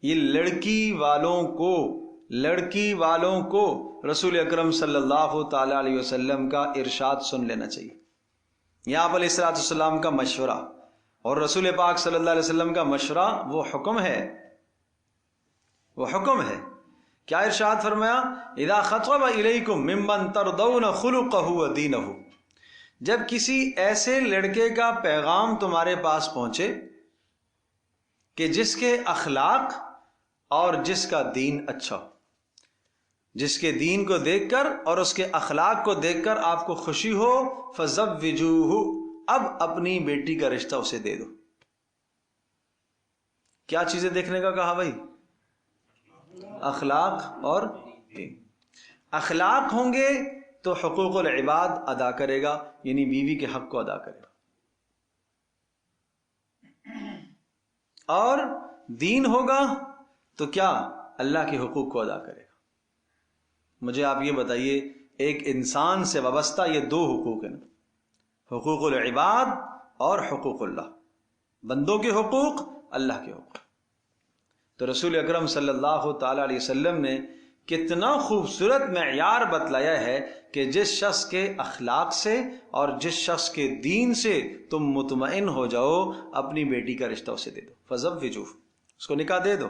یہ لڑکی والوں کو رسول اکرم صلی اللہ تعالی علیہ وسلم کا ارشاد سن لینا چاہیے. یہ آپ علیہ الصلوۃ والسلام کا مشورہ اور رسول پاک صلی اللہ علیہ وسلم کا مشورہ وہ حکم ہے. کیا ارشاد فرمایا؟ اذا خطب الیکم ممن ترضون خلقہ ودینہ، جب کسی ایسے لڑکے کا پیغام تمہارے پاس پہنچے کہ جس کے اخلاق اور جس کا دین اچھا ہو، جس کے دین کو دیکھ کر اور اس کے اخلاق کو دیکھ کر آپ کو خوشی ہو، فزوجوہ، اب اپنی بیٹی کا رشتہ اسے دے دو. کیا چیزیں دیکھنے کا کہا بھائی؟ اخلاق اور دین. اخلاق ہوں گے تو حقوق العباد ادا کرے گا، یعنی بیوی کے حق کو ادا کرے گا، اور دین ہوگا تو کیا؟ اللہ کے حقوق کو ادا کرے گا. مجھے آپ یہ بتائیے، ایک انسان سے وابستہ یہ دو حقوق ہیں، حقوق العباد اور حقوق اللہ، بندوں کے حقوق، اللہ کے حقوق. تو رسول اکرم صلی اللہ تعالی علیہ وسلم نے کتنا خوبصورت معیار بتلایا ہے کہ جس شخص کے اخلاق سے اور جس شخص کے دین سے تم مطمئن ہو جاؤ، اپنی بیٹی کا رشتہ اسے دے دو، فزوجوہ، اس کو نکاح دے دو.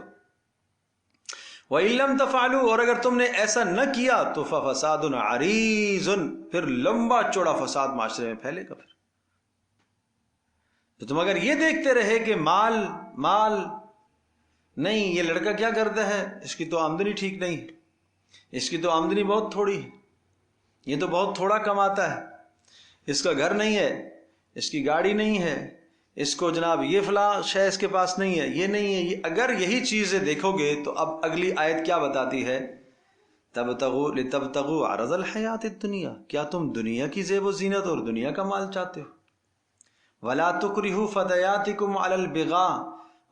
وَإِن لَّمْ تَفْعَلُوا، اور اگر تم نے ایسا نہ کیا تو فَفَسَادٌ عَرِيضٌ، پھر لمبا چوڑا فساد معاشرے میں پھیلے گا. پھر تو تم اگر یہ دیکھتے رہے کہ مال نہیں، یہ لڑکا کیا کرتا ہے، اس کی تو آمدنی ٹھیک نہیں، اس کی تو آمدنی بہت تھوڑی ہے، یہ تو بہت تھوڑا کماتا ہے، اس کا گھر نہیں ہے، اس کی گاڑی نہیں ہے، اس کو جناب یہ فلاں شے اس کے پاس نہیں ہے، یہ نہیں ہے، یہ اگر یہی چیزیں دیکھو گے تو اب اگلی آیت کیا بتاتی ہے؟ لتبتغوا عرض الحیات الدنیا، کیا تم دنیا کی زیب و زینت اور دنیا کا مال چاہتے ہو؟ ولا تکرہوا فتیاتکم علی البغاء،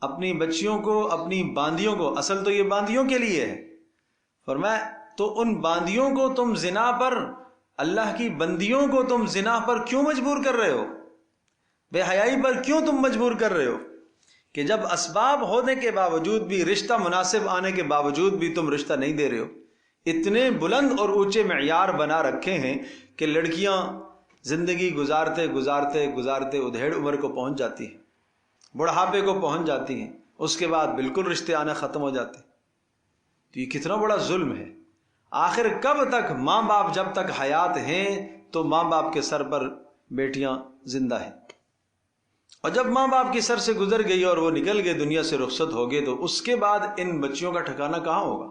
اپنی بچیوں کو، اپنی باندیوں کو، اصل تو یہ باندیوں کے لیے ہے، فرمایا تو ان باندیوں کو تم زنا پر، اللہ کی بندیوں کو تم زنا پر کیوں مجبور کر رہے ہو، بے حیائی پر کیوں تم مجبور کر رہے ہو، کہ جب اسباب ہونے کے باوجود بھی، رشتہ مناسب آنے کے باوجود بھی تم رشتہ نہیں دے رہے ہو. اتنے بلند اور اونچے معیار بنا رکھے ہیں کہ لڑکیاں زندگی گزارتے ادھیڑ عمر کو پہنچ جاتی ہیں، بڑھاپے کو پہنچ جاتی ہیں، اس کے بعد بالکل رشتے آنا ختم ہو جاتے ہیں. تو یہ کتنا بڑا ظلم ہے. آخر کب تک ماں باپ جب تک حیات ہیں تو ماں باپ کے سر پر بیٹیاں زندہ ہیں، اور جب ماں باپ کی سر سے گزر گئی اور وہ نکل گئے، دنیا سے رخصت ہو گئے، تو اس کے بعد ان بچیوں کا ٹھکانہ کہاں ہوگا؟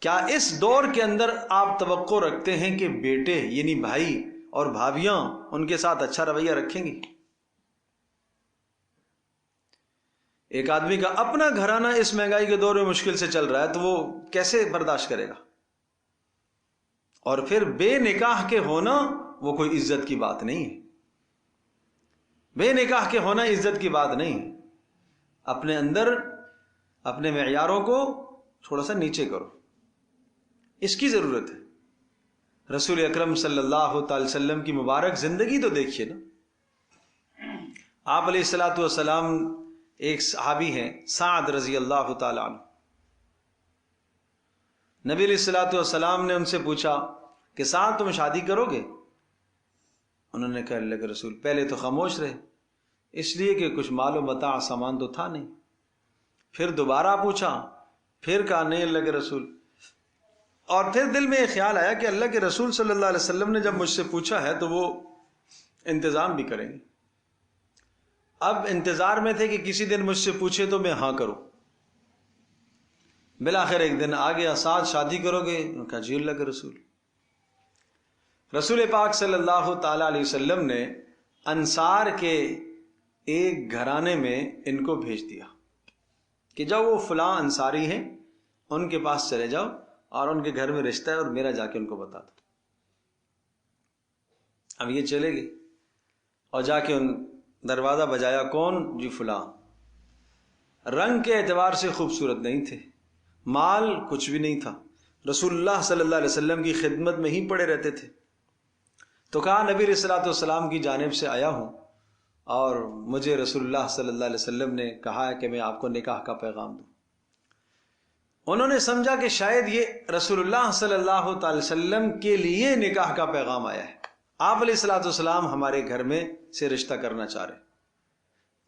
کیا اس دور کے اندر آپ توقع رکھتے ہیں کہ بیٹے یعنی بھائی اور بھابیاں ان کے ساتھ اچھا رویہ رکھیں گی؟ ایک آدمی کا اپنا گھرانہ اس مہنگائی کے دور میں مشکل سے چل رہا ہے تو وہ کیسے برداشت کرے گا؟ اور پھر بے نکاح کے ہونا وہ کوئی عزت کی بات نہیں ہے، بے نکاح کے ہونا عزت کی بات نہیں ہے. اپنے اندر اپنے معیاروں کو تھوڑا سا نیچے کرو، اس کی ضرورت ہے. رسول اکرم صلی اللہ تعالی وسلم کی مبارک زندگی تو دیکھیے نا. آپ علیہ الصلوۃ والسلام، ایک صحابی ہیں سعد رضی اللہ تعالی عنہ، نبی علیہ الصلوۃ والسلام نے ان سے پوچھا کہ سعد تم شادی کرو گے؟ انہوں نے کہا اللہ کے رسول، پہلے تو خاموش رہے، اس لیے کہ کچھ مال و متاع سامان تو تھا نہیں. پھر دوبارہ پوچھا، پھر کہا نہیں اللہ کے رسول. اور پھر دل میں یہ خیال آیا کہ اللہ کے رسول صلی اللہ علیہ وسلم نے جب مجھ سے پوچھا ہے تو وہ انتظام بھی کریں گے. اب انتظار میں تھے کہ کسی دن مجھ سے پوچھے تو میں ہاں کروں. بالآخر ایک دن آ گیا، ساتھ شادی کرو گے؟ انہوں نے کہا جی اللہ کے رسول. رسول پاک صلی اللہ تعالی علیہ وسلم نے انصار کے ایک گھرانے میں ان کو بھیج دیا کہ جاؤ وہ فلاں انصاری ہیں ان کے پاس چلے جاؤ اور ان کے گھر میں رشتہ ہے اور میرا جا کے ان کو بتا دو. اب یہ چلے گئے اور جا کے ان دروازہ بجایا، کون؟ جی فلاں. رنگ کے اعتبار سے خوبصورت نہیں تھے، مال کچھ بھی نہیں تھا، رسول اللہ صلی اللہ علیہ وسلم کی خدمت میں ہی پڑے رہتے تھے. تو کہا نبی علیہ الصلوۃ والسلام کی جانب سے آیا ہوں اور مجھے رسول اللہ صلی اللہ علیہ وسلم نے کہا ہے کہ میں آپ کو نکاح کا پیغام دوں۔ انہوں نے سمجھا کہ شاید یہ رسول اللہ صلی اللہ تعالی وسلم کے لیے نکاح کا پیغام آیا ہے، آپ علیہ الصلوۃ والسلام ہمارے گھر میں سے رشتہ کرنا چاہ رہے۔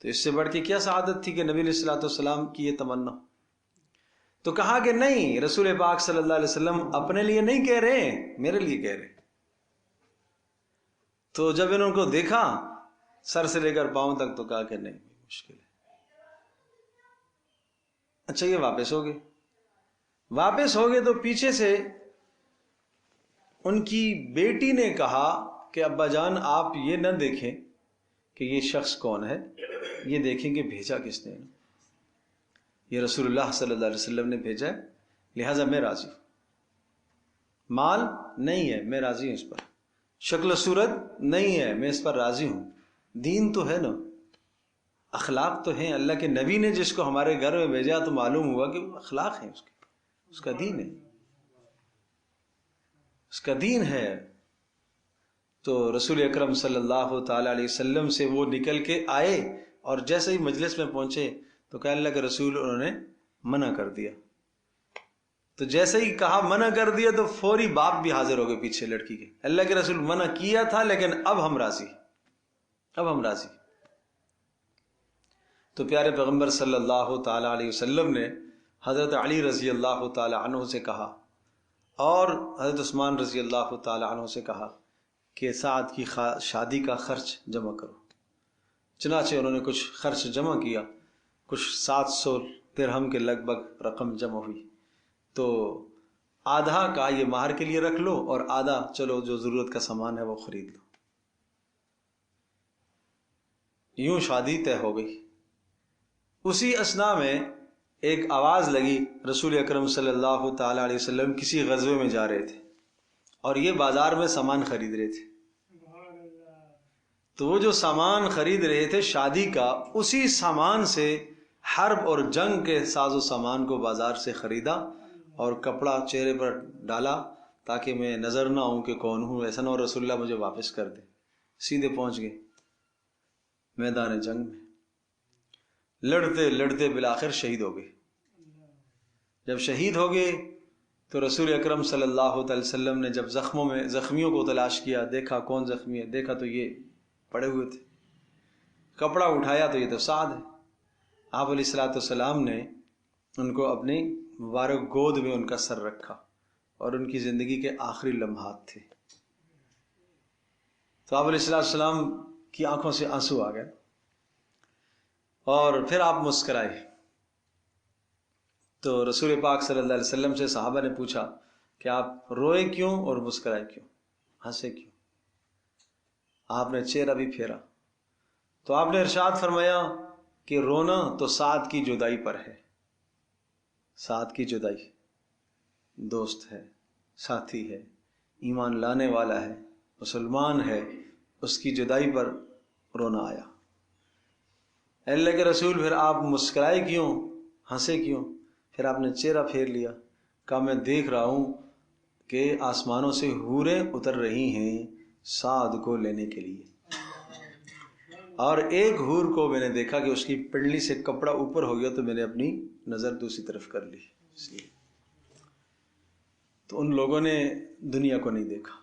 تو اس سے بڑھ کے کیا سعادت تھی کہ نبی علیہ الصلوۃ والسلام کی یہ تمنا۔ تو کہا کہ نہیں، رسول پاک صلی اللہ علیہ وسلم اپنے لیے نہیں کہہ رہے، میرے لیے کہہ رہے۔ تو جب انہوں کو دیکھا سر سے لے کر پاؤں تک تو کہا کہ نہیں، مشکل ہے۔ اچھا یہ واپس ہو گئے۔ واپس ہو گئے تو پیچھے سے ان کی بیٹی نے کہا کہ ابا جان آپ یہ نہ دیکھیں کہ یہ شخص کون ہے، یہ دیکھیں کہ بھیجا کس نے، یہ رسول اللہ صلی اللہ علیہ وسلم نے بھیجا ہے، لہٰذا میں راضی ہوں۔ مال نہیں ہے، میں راضی ہوں اس پر، شکل و صورت نہیں ہے، میں اس پر راضی ہوں، دین تو ہے نا، اخلاق تو ہیں، اللہ کے نبی نے جس کو ہمارے گھر میں بھیجا تو معلوم ہوا کہ وہ اخلاق ہیں، اس کا دین ہے، اس کا دین ہے۔ تو رسول اکرم صلی اللہ تعالی علیہ وسلم سے وہ نکل کے آئے اور جیسے ہی مجلس میں پہنچے تو کہ اللہ کے رسول انہوں نے منع کر دیا۔ تو جیسے ہی کہا منع کر دیا تو فوری باپ بھی حاضر ہو گئے پیچھے لڑکی کے، اللہ کے رسول منع کیا تھا لیکن اب ہم راضی، اب ہم راضی۔ تو پیارے پیغمبر صلی اللہ تعالی علیہ وسلم نے حضرت علی رضی اللہ تعالی عنہ سے کہا اور حضرت عثمان رضی اللہ تعالی عنہ سے کہا کہ سعد کی شادی کا خرچ جمع کرو۔ چنانچہ انہوں نے کچھ خرچ جمع کیا، کچھ 700 درہم کے لگ بھگ رقم جمع ہوئی۔ تو آدھا کا یہ مہر کے لیے رکھ لو اور آدھا چلو جو ضرورت کا سامان ہے وہ خرید لو۔ یوں شادی طے ہو گئی۔ اسی اثناء میں ایک آواز لگی، رسول اکرم صلی اللہ تعالی علیہ وسلم کسی غزوے میں جا رہے تھے اور یہ بازار میں سامان خرید رہے تھے۔ تو وہ جو سامان خرید رہے تھے شادی کا، اسی سامان سے حرب اور جنگ کے ساز و سامان کو بازار سے خریدا اور کپڑا چہرے پر ڈالا تاکہ میں نظر نہ ہوں کہ کون ہوں، ایسا نہ ہو رسول اللہ مجھے واپس کر دے۔ سیدھے پہنچ گئے میدان جنگ میں، لڑتے لڑتے بالآخر شہید ہو گئے۔ جب شہید ہو گئے تو رسول اکرم صلی اللہ علیہ وسلم نے جب زخمیوں کو تلاش کیا، دیکھا کون زخمی ہے، دیکھا تو یہ پڑے ہوئے تھے، کپڑا اٹھایا تو یہ تو سعد ہے۔ آپ علیہ الصلوۃ والسلام نے ان کو اپنی مبارک گود میں ان کا سر رکھا اور ان کی زندگی کے آخری لمحات تھے۔ تو آپ علیہ الصلوۃ والسلام کی آنکھوں سے آنسو آ گئے اور پھر آپ مسکرائے۔ تو رسول پاک صلی اللہ علیہ وسلم سے صحابہ نے پوچھا کہ آپ روئے کیوں اور مسکرائے کیوں، ہنسے کیوں؟ آپ نے چہرہ بھی پھیرا تو آپ نے ارشاد فرمایا کہ رونا تو سعد کی جدائی پر ہے، سعد کی جدائی، دوست ہے، ساتھی ہے، ایمان لانے والا ہے، مسلمان ہے، اس کی جدائی پر رونا آیا۔ اللہ کے رسول پھر آپ مسکرائے کیوں، ہنسے کیوں؟ پھر آپ نے چہرہ پھیر لیا، کہا میں دیکھ رہا ہوں کہ آسمانوں سے حوریں اتر رہی ہیں سعد کو لینے کے لیے، اور ایک حور کو میں نے دیکھا کہ اس کی پنڈلی سے کپڑا اوپر ہو گیا تو میں نے اپنی نظر دوسری طرف کر لی۔ اس لیے تو ان لوگوں نے دنیا کو نہیں دیکھا،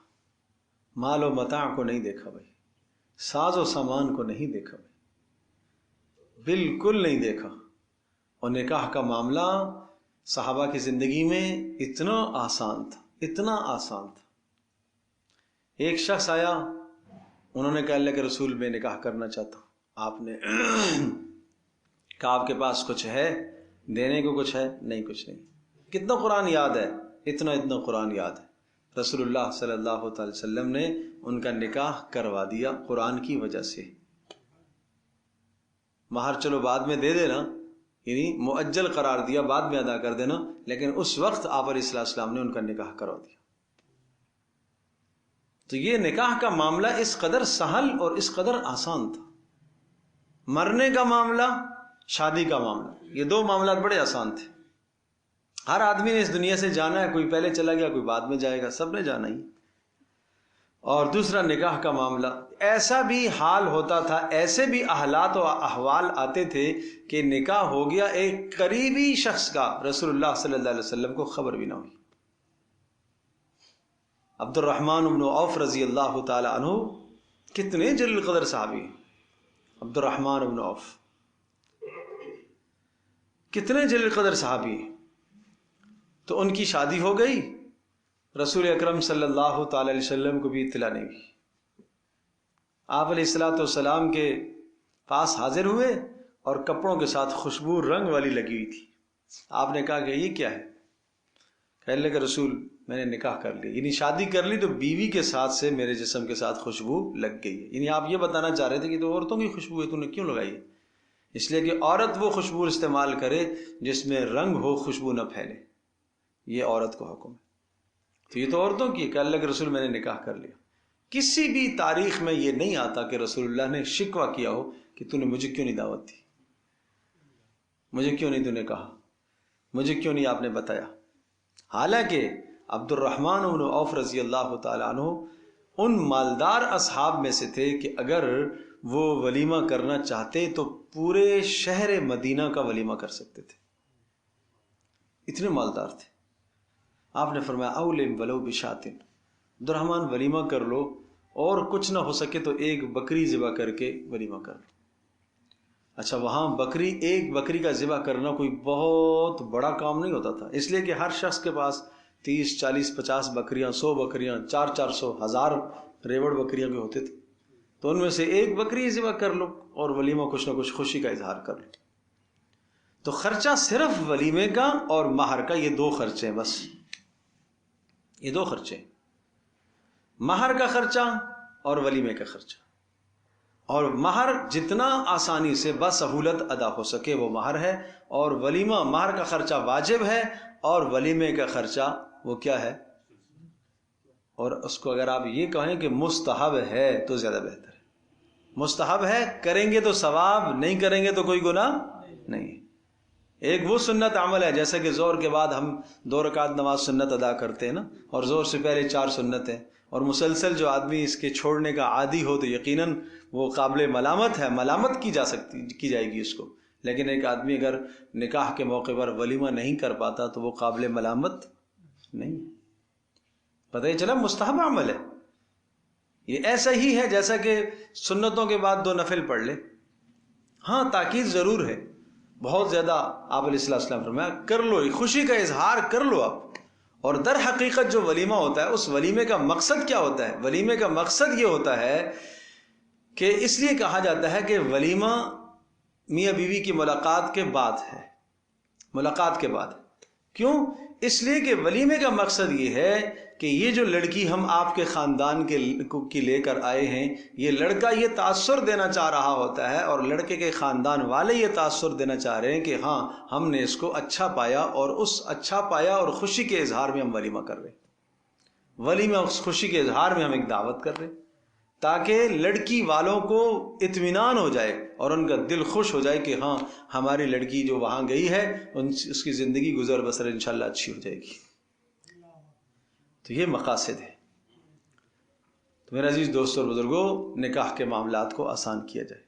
مال و متاع کو نہیں دیکھا بھائی، ساز و سامان کو نہیں دیکھا بھائی، بالکل نہیں دیکھا۔ اور نکاح کا معاملہ صحابہ کی زندگی میں اتنا آسان تھا، اتنا آسان تھا۔ ایک شخص آیا، انہوں نے کہا اللہ کے رسول میں نکاح کرنا چاہتا ہوں۔ آپ نے کہا آپ کے پاس کچھ ہے دینے کو؟ کچھ ہے؟ نہیں، کچھ نہیں۔ کتنا قرآن یاد ہے؟ اتنا قرآن یاد ہے۔ رسول اللہ صلی اللہ تعالی وسلم نے ان کا نکاح کروا دیا قرآن کی وجہ سے۔ مہر چلو بعد میں دے دینا، یعنی مؤجل قرار دیا، بعد میں ادا کر دینا، لیکن اس وقت آپ علیہ السلام نے ان کا نکاح کروا دیا۔ تو یہ نکاح کا معاملہ اس قدر سہل اور اس قدر آسان تھا۔ مرنے کا معاملہ، شادی کا معاملہ، یہ دو معاملات بڑے آسان تھے۔ ہر آدمی نے اس دنیا سے جانا ہے، کوئی پہلے چلا گیا، کوئی بعد میں جائے گا، سب نے جانا ہی۔ اور دوسرا نکاح کا معاملہ، ایسا بھی حال ہوتا تھا، ایسے بھی حالات و احوال آتے تھے کہ نکاح ہو گیا، ایک قریبی شخص کا رسول اللہ صلی اللہ علیہ وسلم کو خبر بھی نہ ہوئی۔ عبد الرحمن بن عوف رضی اللہ تعالی عنہ کتنے جلیل القدر صحابی ہیں، عبد الرحمن بن عوف کتنے جلیل القدر صحابی ہیں، تو ان کی شادی ہو گئی، رسول اکرم صلی اللہ تعالی علیہ وسلم کو بھی اطلاع نہیں ہوئی۔ آپ علیہ الصلوۃ والسلام کے پاس حاضر ہوئے اور کپڑوں کے ساتھ خوشبو رنگ والی لگی ہوئی تھی۔ آپ نے کہا کہ یہ کیا ہے؟ کہنے لگے رسول میں نے نکاح کر لی، یعنی شادی کر لی تو بیوی کے ساتھ سے میرے جسم کے ساتھ خوشبو لگ گئی ہے۔ یعنی آپ یہ بتانا چاہ رہے تھے کہ تو عورتوں کی خوشبو ہے، تو نے کیوں لگائی ہے؟ اس لیے کہ عورت وہ خوشبو استعمال کرے جس میں رنگ ہو، خوشبو نہ پھیلے، یہ عورت کو حکم ہے۔ تو یہ تو عورتوں کی، کہ اللہ کے رسول میں نے نکاح کر لیا۔ کسی بھی تاریخ میں یہ نہیں آتا کہ رسول اللہ نے شکوہ کیا ہو کہ تو نے مجھے کیوں نہیں دعوت دی، مجھے کیوں نہیں تو نے کہا، مجھے کیوں نہیں آپ نے بتایا۔ حالانکہ عبد الرحمن بن عوف رضی اللہ تعالی عنہ ان مالدار اصحاب میں سے تھے کہ اگر وہ ولیمہ کرنا چاہتے تو پورے شہر مدینہ کا ولیمہ کر سکتے تھے، اتنے مالدار تھے۔ آپ نے فرمایا اولم ولو بشاتن، عبد الرحمن ولیمہ کر لو، اور کچھ نہ ہو سکے تو ایک بکری ذبح کر کے ولیمہ کر لو۔ اچھا، وہاں ایک بکری کا ذبح کرنا کوئی بہت بڑا کام نہیں ہوتا تھا، اس لیے کہ ہر شخص کے پاس 30 40 50 بکریاں، 100 بکریاں، 400 1000 ریوڑ بکریاں بھی ہوتے تھے، تو ان میں سے ایک بکری ذبح کر لو اور ولیمہ کچھ نہ کچھ خوشی کا اظہار کر لو۔ تو خرچہ صرف ولیمے کا اور مہر کا، یہ دو خرچے ہیں، بس یہ دو خرچے، مہر کا خرچہ اور ولیمے کا خرچہ۔ اور مہر جتنا آسانی سے بسہولت ادا ہو سکے وہ مہر ہے، اور ولیمہ مہر کا خرچہ واجب ہے اور ولیمے کا خرچہ وہ کیا ہے، اور اس کو اگر آپ یہ کہیں کہ مستحب ہے تو زیادہ بہتر ہے۔ مستحب ہے، کریں گے تو ثواب، نہیں کریں گے تو کوئی گناہ نہیں۔ ایک وہ سنت عمل ہے جیسا کہ زہر کے بعد ہم 2 رکعت نماز سنت ادا کرتے ہیں نا، اور زہر سے پہلے 4 سنتیں، اور مسلسل جو آدمی اس کے چھوڑنے کا عادی ہو تو یقیناً وہ قابل ملامت ہے، ملامت کی جائے گی اس کو۔ لیکن ایک آدمی اگر نکاح کے موقع پر ولیمہ نہیں کر پاتا تو وہ قابل ملامت نہیں، پتہ ہی چلا مستحب عمل ہے۔ یہ ایسا ہی ہے جیسا کہ سنتوں کے بعد 2 نفل پڑھ لے، ہاں تاکید ضرور ہے، بہت زیادہ آپ علیہ السلام فرمایا کر لو، خوشی کا اظہار کر لو آپ۔ اور در حقیقت جو ولیمہ ہوتا ہے اس ولیمے کا مقصد کیا ہوتا ہے؟ ولیمے کا مقصد یہ ہوتا ہے کہ اس لیے کہا جاتا ہے کہ ولیمہ میاں بیوی کی ملاقات کے بعد ہے، ملاقات کے بعد۔ کیوں؟ اس لیے کہ ولیمے کا مقصد یہ ہے کہ یہ جو لڑکی ہم آپ کے خاندان کی لے کر آئے ہیں، یہ لڑکا یہ تاثر دینا چاہ رہا ہوتا ہے، اور لڑکے کے خاندان والے یہ تاثر دینا چاہ رہے ہیں کہ ہاں ہم نے اس کو اچھا پایا، اور اس اچھا پایا اور خوشی کے اظہار میں ہم ولیمہ کر رہے ہیں۔ ولیمہ اس خوشی کے اظہار میں ہم ایک دعوت کر رہے ہیں تاکہ لڑکی والوں کو اطمینان ہو جائے اور ان کا دل خوش ہو جائے کہ ہاں ہماری لڑکی جو وہاں گئی ہے اس کی زندگی گزر بسر انشاءاللہ اچھی ہو جائے گی۔ تو یہ مقاصد ہے۔ تو میرے عزیز دوستوں اور بزرگوں، نکاح کے معاملات کو آسان کیا جائے،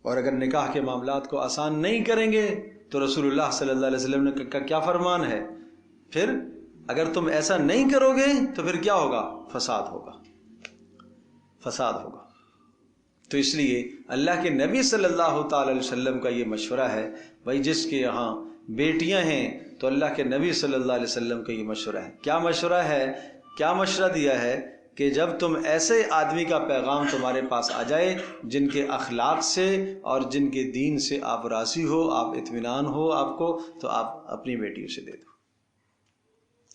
اور اگر نکاح کے معاملات کو آسان نہیں کریں گے تو رسول اللہ صلی اللہ علیہ وسلم کا کیا فرمان ہے؟ پھر اگر تم ایسا نہیں کرو گے تو پھر کیا ہوگا؟ فساد ہوگا، فساد ہوگا۔ تو اس لیے اللہ کے نبی صلی اللہ تعالی علیہ وسلم کا یہ مشورہ ہے، بھائی جس کے یہاں بیٹیاں ہیں تو اللہ کے نبی صلی اللہ علیہ وسلم کا یہ مشورہ ہے۔ کیا مشورہ ہے؟ کیا مشورہ دیا ہے کہ جب تم ایسے آدمی کا پیغام تمہارے پاس آ جائے جن کے اخلاق سے اور جن کے دین سے آپ راضی ہو، آپ اطمینان ہو آپ کو، تو آپ اپنی بیٹیوں سے دے دو۔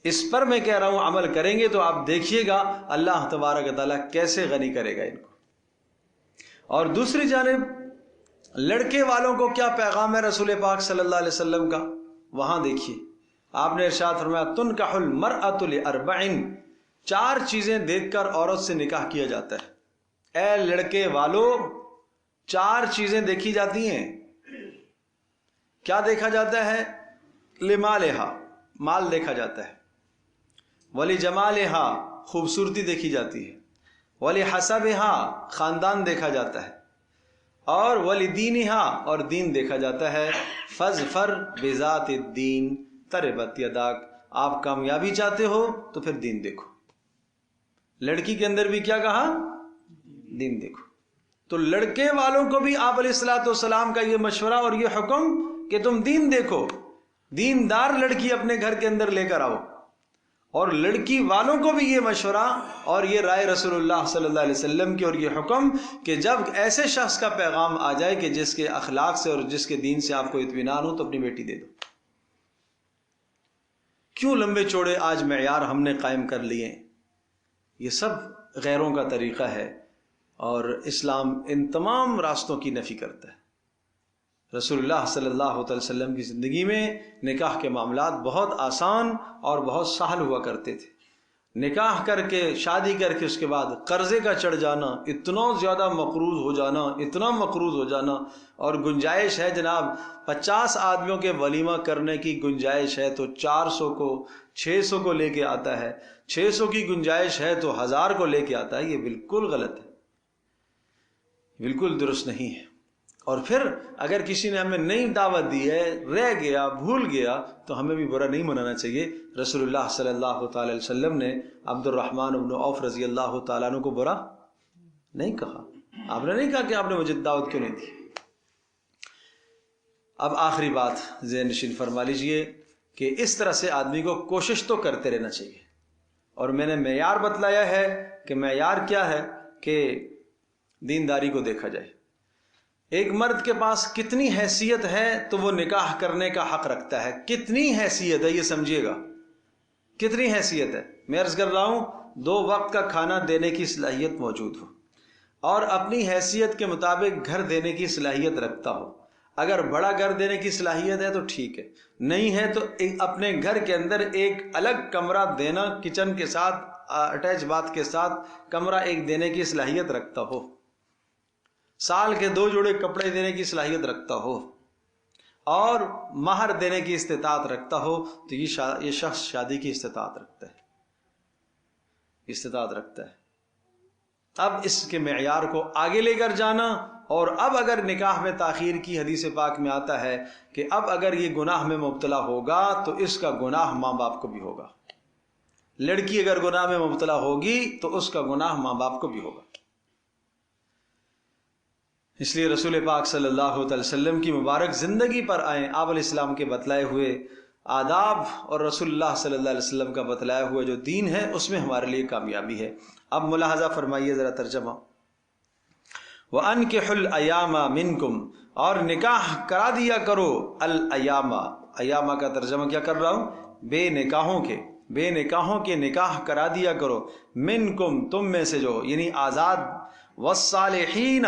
اس پر میں کہہ رہا ہوں عمل کریں گے تو آپ دیکھیے گا اللہ تبارک و تعالیٰ کیسے غنی کرے گا ان کو۔ اور دوسری جانب لڑکے والوں کو کیا پیغام ہے رسول پاک صلی اللہ علیہ وسلم کا؟ وہاں دیکھیے آپ نے ارشاد فرمایا تنکح المرأۃ لاربع، 4 چیزیں دیکھ کر عورت سے نکاح کیا جاتا ہے۔ اے لڑکے والو، 4 چیزیں دیکھی جاتی ہیں۔ کیا دیکھا جاتا ہے؟ لمالہا، مال دیکھا جاتا ہے، ولجمالہا، خوبصورتی دیکھی جاتی ہے، وَلِحَسَبِهَا خاندان دیکھا جاتا ہے، اور وَلِدِينِهَا اور دین دیکھا جاتا ہے. فَاظْفَرْ بِذَاتِ الدِّينِ تَرِبَتْ يَدَاكَ، آپ کامیابی چاہتے ہو تو پھر دین دیکھو. لڑکی کے اندر بھی کیا کہا؟ دین دیکھو. تو لڑکے والوں کو بھی آپ علیہ الصلوۃ والسلام کا یہ مشورہ اور یہ حکم کہ تم دین دیکھو، دیندار لڑکی اپنے گھر کے اندر لے کر آؤ. اور لڑکی والوں کو بھی یہ مشورہ اور یہ رائے رسول اللہ صلی اللہ علیہ وسلم کی اور یہ حکم کہ جب ایسے شخص کا پیغام آ جائے کہ جس کے اخلاق سے اور جس کے دین سے آپ کو اطمینان ہو تو اپنی بیٹی دے دو. کیوں لمبے چوڑے آج معیار ہم نے قائم کر لیے؟ یہ سب غیروں کا طریقہ ہے اور اسلام ان تمام راستوں کی نفی کرتا ہے. رسول اللہ صلی اللہ علیہ وسلم کی زندگی میں نکاح کے معاملات بہت آسان اور بہت سہل ہوا کرتے تھے. نکاح کر کے شادی کر کے اس کے بعد قرضے کا چڑھ جانا، اتنا زیادہ مقروض ہو جانا، اتنا مقروض ہو جانا، اور گنجائش ہے جناب 50 آدمیوں کے ولیمہ کرنے کی گنجائش ہے تو 400 کو 600 کو لے کے آتا ہے، 600 کی گنجائش ہے تو 1000 کو لے کے آتا ہے. یہ بالکل غلط ہے، بالکل درست نہیں ہے. اور پھر اگر کسی نے ہمیں نئی دعوت دی ہے، رہ گیا، بھول گیا، تو ہمیں بھی برا نہیں منانا چاہیے. رسول اللہ صلی اللہ تعالی علیہ وسلم نے عبد الرحمن بن عوف رضی اللہ تعالیٰ عنہ کو برا نہیں کہا. آپ نے نہیں کہا کہ آپ نے مجھے دعوت کیوں نہیں دی. اب آخری بات ذہن نشین فرما لیجئے کہ اس طرح سے آدمی کو کوشش تو کرتے رہنا چاہیے. اور میں نے معیار بتلایا ہے کہ معیار کیا ہے کہ دینداری کو دیکھا جائے. ایک مرد کے پاس کتنی حیثیت ہے تو وہ نکاح کرنے کا حق رکھتا ہے. کتنی حیثیت ہے یہ سمجھیے گا، کتنی حیثیت ہے. میں عرض کر رہا ہوں 2 وقت کا کھانا دینے کی صلاحیت موجود ہو اور اپنی حیثیت کے مطابق گھر دینے کی صلاحیت رکھتا ہو. اگر بڑا گھر دینے کی صلاحیت ہے تو ٹھیک ہے، نہیں ہے تو اپنے گھر کے اندر ایک الگ کمرہ دینا، کچن کے ساتھ اٹیچ باتھ کے ساتھ کمرہ ایک دینے کی صلاحیت رکھتا ہو، سال کے 2 جوڑے کپڑے دینے کی صلاحیت رکھتا ہو اور مہر دینے کی استطاعت رکھتا ہو، تو یہ شخص شادی کی استطاعت رکھتا ہے. اب اس کے معیار کو آگے لے کر جانا، اور اب اگر نکاح میں تاخیر کی، حدیث پاک میں آتا ہے کہ اب اگر یہ گناہ میں مبتلا ہوگا تو اس کا گناہ ماں باپ کو بھی ہوگا. لڑکی اگر گناہ میں مبتلا ہوگی تو اس کا گناہ ماں باپ کو بھی ہوگا. اس لیے رسول پاک صلی اللہ علیہ وسلم کی مبارک زندگی پر آئیں، آپ علیہ السلام کے بتلائے ہوئے آداب اور رسول اللہ صلی اللہ علیہ وسلم کا بتلایا ہوا جو دین ہے اس میں ہمارے لیے کامیابی ہے. اب ملاحظہ فرمائیے ذرا ترجمہ. وَأَنْكِحُوا الْأَيَامَ مِنْكُمْ، اور نکاح کرا دیا کرو الایام. ایامہ کا ترجمہ کیا کر رہا ہوں؟ بے نکاحوں کے نکاح کرا دیا کرو. منکم، تم میں سے جو، یعنی آزاد. والصالحین،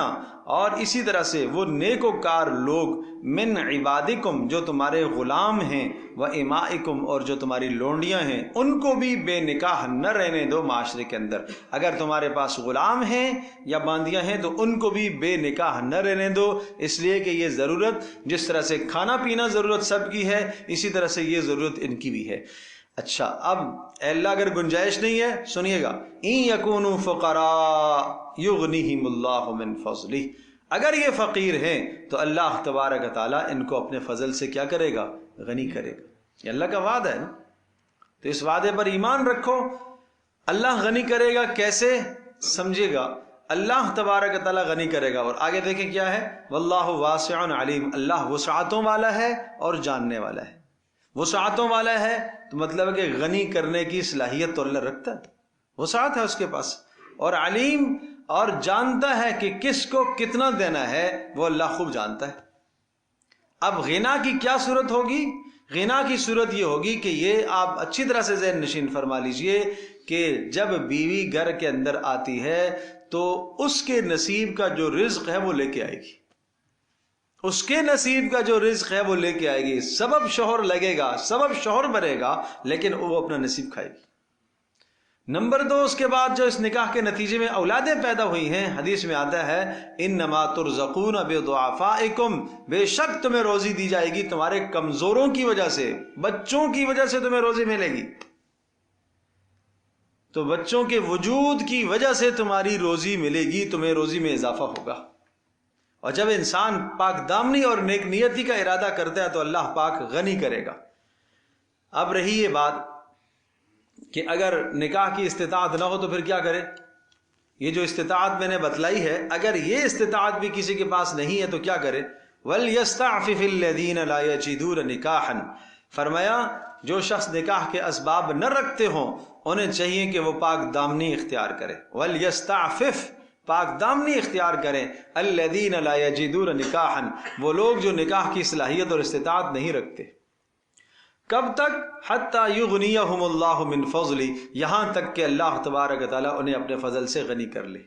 اور اسی طرح سے وہ نیکوکار لوگ. من عبادکم، جو تمہارے غلام ہیں. و امائکم، اور جو تمہاری لونڈیاں ہیں، ان کو بھی بے نکاح نہ رہنے دو معاشرے کے اندر. اگر تمہارے پاس غلام ہیں یا باندیاں ہیں تو ان کو بھی بے نکاح نہ رہنے دو، اس لیے کہ یہ ضرورت، جس طرح سے کھانا پینا ضرورت سب کی ہے، اسی طرح سے یہ ضرورت ان کی بھی ہے. اچھا، اب اے اللہ اگر گنجائش نہیں ہے، سنیے گا، ان یکونوا فقراء یغنیہم اللہ من فضلہ، اگر یہ فقیر ہیں تو اللہ تبارک تعالیٰ ان کو اپنے فضل سے کیا کرے گا؟ غنی کرے گا. یہ اللہ کا وعدہ ہے نا، تو اس وعدے پر ایمان رکھو. اللہ غنی کرے گا کیسے؟ سمجھے گا، اللہ تبارک تعالیٰ غنی کرے گا. اور آگے دیکھیں کیا ہے، واللہ واسع علیم، اللہ وسعتوں والا ہے اور جاننے والا ہے. وسعتوں والا ہے تو مطلب ہے کہ غنی کرنے کی صلاحیت تو اللہ رکھتا ہے، وسعت ہے اس کے پاس. اور علیم، اور جانتا ہے کہ کس کو کتنا دینا ہے، وہ اللہ خوب جانتا ہے. اب غنا کی کیا صورت ہوگی؟ غنا کی صورت یہ ہوگی کہ یہ آپ اچھی طرح سے ذہن نشین فرما لیجئے کہ جب بیوی گھر کے اندر آتی ہے تو اس کے نصیب کا جو رزق ہے وہ لے کے آئے گی. اس کے نصیب کا جو رزق ہے وہ لے کے آئے گی. سبب شوہر لگے گا، سبب شوہر بنے گا، لیکن وہ اپنا نصیب کھائے گی. نمبر 2، اس کے بعد جو اس نکاح کے نتیجے میں اولادیں پیدا ہوئی ہیں، حدیث میں آتا ہے انما ترزقون بضعفائکم، بے شک تمہیں روزی دی جائے گی تمہارے کمزوروں کی وجہ سے، بچوں کی وجہ سے تمہیں روزی ملے گی. تو بچوں کے وجود کی وجہ سے تمہاری روزی ملے گی، تمہیں روزی میں اضافہ ہوگا۔ اور جب انسان پاک دامنی اور نیک نیتی کا ارادہ کرتا ہے تو اللہ پاک غنی کرے گا۔ اب رہی یہ بات کہ اگر نکاح کی استطاعت نہ ہو تو پھر کیا کرے؟ یہ جو استطاعت میں نے بتلائی ہے، اگر یہ استطاعت بھی کسی کے پاس نہیں ہے تو کیا کرے؟ وَلْيَسْتَعْفِفِ الَّذِينَ لَا يَجِدُونَ نِكَاحًا، فرمایا جو شخص نکاح کے اسباب نہ رکھتے ہوں انہیں چاہیے کہ وہ پاک دامنی اختیار کرے۔ وَلْيَسْتَعْفِفْ، پاک دامنی اختیار کریں۔ الَّذِينَ لَا يَجِدُونَ نِكَاحًا، وہ لوگ جو نکاح کی صلاحیت اور استطاعت نہیں رکھتے۔ کب تک؟ حتیٰ یغنیہم اللہ من فضلہ، یہاں تک کہ اللہ تبارک و تعالیٰ انہیں اپنے فضل سے غنی کر لے۔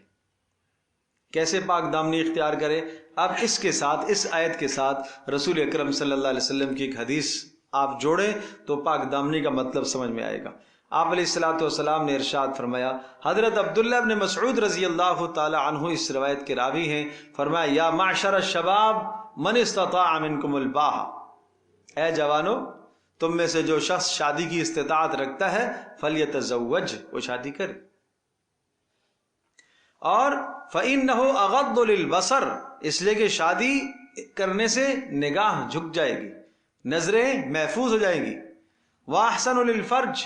کیسے پاک دامنی اختیار کرے؟ اب اس کے ساتھ، اس آیت کے ساتھ رسول اکرم صلی اللہ علیہ وسلم کی ایک حدیث آپ جوڑیں تو پاک دامنی کا مطلب سمجھ میں آئے گا۔ آپ علیہ الصلوۃ والسلام نے ارشاد فرمایا، حضرت عبداللہ ابن مسعود رضی اللہ تعالی عنہ اس روایت کے راوی ہیں، فرمایا یا معشر الشباب من استطاع منکم الباء، اے جوانو تم میں سے جو شخص شادی کی استطاعت رکھتا ہے فلیتزوج، وہ شادی کرے۔ اور فإنہ اغض للبصر، اس لیے کہ شادی کرنے سے نگاہ جھک جائے گی، نظریں محفوظ ہو جائیں گی۔ وأحسن للفرج،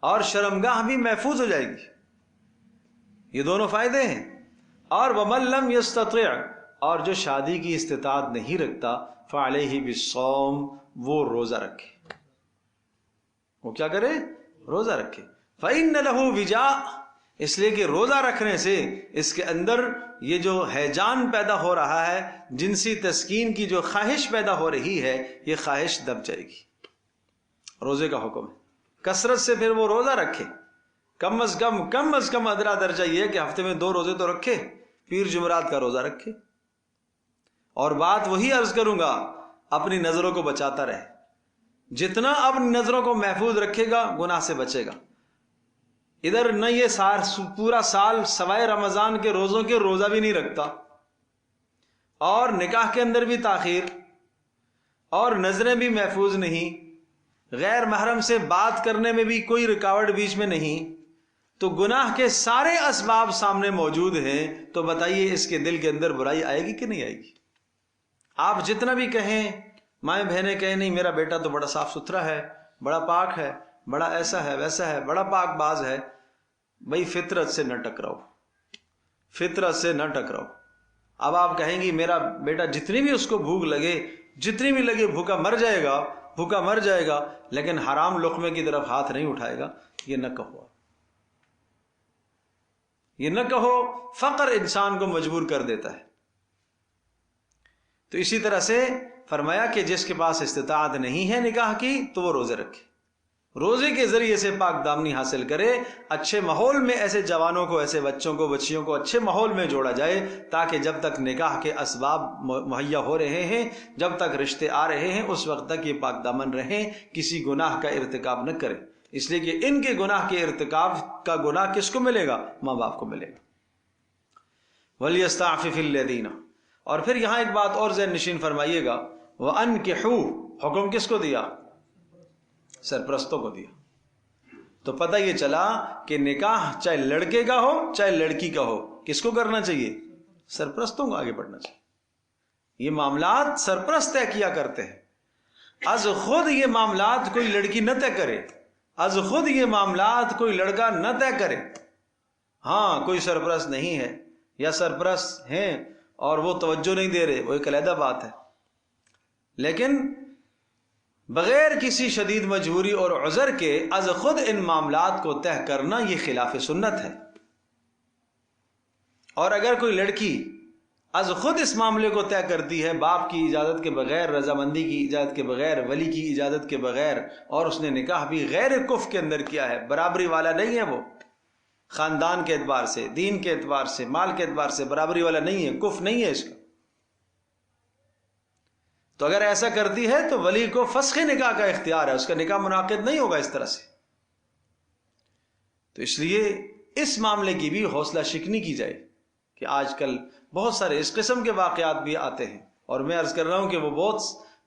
اور شرمگاہ بھی محفوظ ہو جائے گی۔ یہ دونوں فائدے ہیں۔ اور ومن لم یستطع، اور جو شادی کی استطاعت نہیں رکھتا فعلیہ بالصوم، وہ روزہ رکھے۔ وہ کیا کرے؟ روزہ رکھے۔ فإن له وجاء، اس لیے کہ روزہ رکھنے سے اس کے اندر یہ جو ہیجان پیدا ہو رہا ہے، جنسی تسکین کی جو خواہش پیدا ہو رہی ہے، یہ خواہش دب جائے گی۔ روزے کا حکم ہے کثرت سے، پھر وہ روزہ رکھے۔ کم از کم ادنا درجہ یہ ہے کہ ہفتے میں 2 روزے تو رکھے، پیر جمعرات کا روزہ رکھے۔ اور بات وہی عرض کروں گا، اپنی نظروں کو بچاتا رہے۔ جتنا اپنی نظروں کو محفوظ رکھے گا گناہ سے بچے گا۔ ادھر نہ یہ پورا سال سوائے رمضان کے روزوں کے روزہ بھی نہیں رکھتا، اور نکاح کے اندر بھی تاخیر، اور نظریں بھی محفوظ نہیں، غیر محرم سے بات کرنے میں بھی کوئی رکاوٹ بیچ میں نہیں، تو گناہ کے سارے اسباب سامنے موجود ہیں، تو بتائیے اس کے دل کے اندر برائی آئے گی کہ نہیں آئے گی؟ آپ جتنا بھی کہیں، مائیں بہنیں کہیں نہیں میرا بیٹا تو بڑا صاف ستھرا ہے، بڑا پاک ہے، بڑا ایسا ہے ویسا ہے، بڑا پاک باز ہے، بھائی فطرت سے نہ ٹکراؤ، فطرت سے نہ ٹکراؤ۔ اب آپ کہیں گی میرا بیٹا جتنی بھی اس کو بھوک لگے، جتنی بھی لگے، بھوکا مر جائے گا، لیکن حرام لقمے کی طرف ہاتھ نہیں اٹھائے گا، یہ نہ کہو، یہ نہ کہو۔ فقر انسان کو مجبور کر دیتا ہے۔ تو اسی طرح سے فرمایا کہ جس کے پاس استطاعت نہیں ہے نکاح کی تو وہ روزے رکھے، روزے کے ذریعے سے پاک دامنی حاصل کرے۔ اچھے ماحول میں ایسے جوانوں کو، ایسے بچوں کو، بچیوں کو اچھے ماحول میں جوڑا جائے، تاکہ جب تک نکاح کے اسباب مہیا ہو رہے ہیں، جب تک رشتے آ رہے ہیں، اس وقت تک یہ پاک دامن رہیں، کسی گناہ کا ارتکاب نہ کریں، اس لیے کہ ان کے گناہ کے ارتکاب کا گناہ کس کو ملے گا؟ ماں باپ کو ملے گا۔ وَلْيَسْتَعْفِفِ الَّذِينَ، اور پھر یہاں ایک بات اور ذہن نشین فرمائیے گا، وَأَنْكِحُوا، حکم کس کو دیا؟ سرپرستوں کو دیا۔ تو پتہ یہ چلا کہ نکاح چاہے لڑکے کا ہو چاہے لڑکی کا ہو، کس کو کرنا چاہیے؟ سرپرستوں کو آگے بڑھنا چاہیے۔ یہ معاملات سرپرست طے کیا کرتے ہیں، از خود یہ معاملات کوئی لڑکی نہ طے کرے، از خود یہ معاملات کوئی لڑکا نہ طے کرے۔ ہاں کوئی سرپرست نہیں ہے یا سرپرست ہیں اور وہ توجہ نہیں دے رہے، وہ ایک علیحدہ بات ہے، لیکن بغیر کسی شدید مجبوری اور عذر کے از خود ان معاملات کو طے کرنا یہ خلاف سنت ہے۔ اور اگر کوئی لڑکی از خود اس معاملے کو طے کرتی ہے، باپ کی اجازت کے بغیر، رضامندی کی اجازت کے بغیر، ولی کی اجازت کے بغیر، اور اس نے نکاح بھی غیر کف کے اندر کیا ہے، برابری والا نہیں ہے، وہ خاندان کے اعتبار سے، دین کے اعتبار سے، مال کے اعتبار سے برابری والا نہیں ہے، کف نہیں ہے اس کا، تو اگر ایسا کرتی ہے تو ولی کو فسخ نکاح کا اختیار ہے، اس کا نکاح منعقد نہیں ہوگا اس طرح سے۔ تو اس لیے اس معاملے کی بھی حوصلہ شکنی کی جائے کہ آج کل بہت سارے اس قسم کے واقعات بھی آتے ہیں، اور میں عرض کر رہا ہوں کہ وہ بہت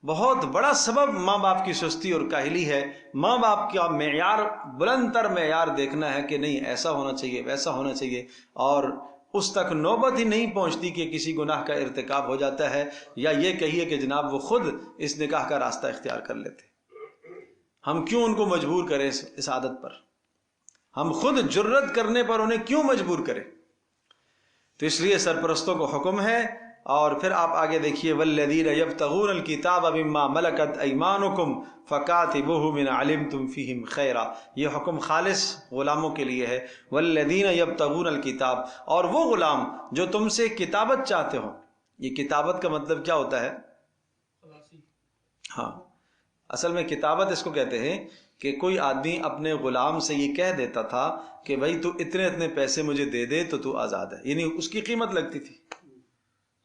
بہت بڑا سبب ماں باپ کی سستی اور کاہلی ہے. ماں باپ کا معیار، بلند تر معیار دیکھنا ہے کہ نہیں ایسا ہونا چاہیے، ویسا ہونا چاہیے، اور اس تک نوبت ہی نہیں پہنچتی کہ کسی گناہ کا ارتکاب ہو جاتا ہے، یا یہ کہیے کہ جناب وہ خود اس نکاح کا راستہ اختیار کر لیتے. ہم کیوں ان کو مجبور کریں اس عادت پر؟ ہم خود جرت کرنے پر انہیں کیوں مجبور کریں؟ تو اس لیے سرپرستوں کو حکم ہے. اور پھر آپ آگے دیکھیے والذین یبتغون الکتاب مما ملکت ایمانکم فکاتبوہم ان علمتم فیہم خیرا. یہ حکم خالص غلاموں کے لیے ہے. والذین یبتغون الکتاب، اور وہ غلام جو تم سے کتابت چاہتے ہو. یہ کتابت کا مطلب کیا ہوتا ہے؟ ہاں، اصل میں کتابت اس کو کہتے ہیں کہ کوئی آدمی اپنے غلام سے یہ کہہ دیتا تھا کہ بھائی تو اتنے اتنے پیسے مجھے دے دے تو آزاد ہے، یعنی اس کی قیمت لگتی تھی،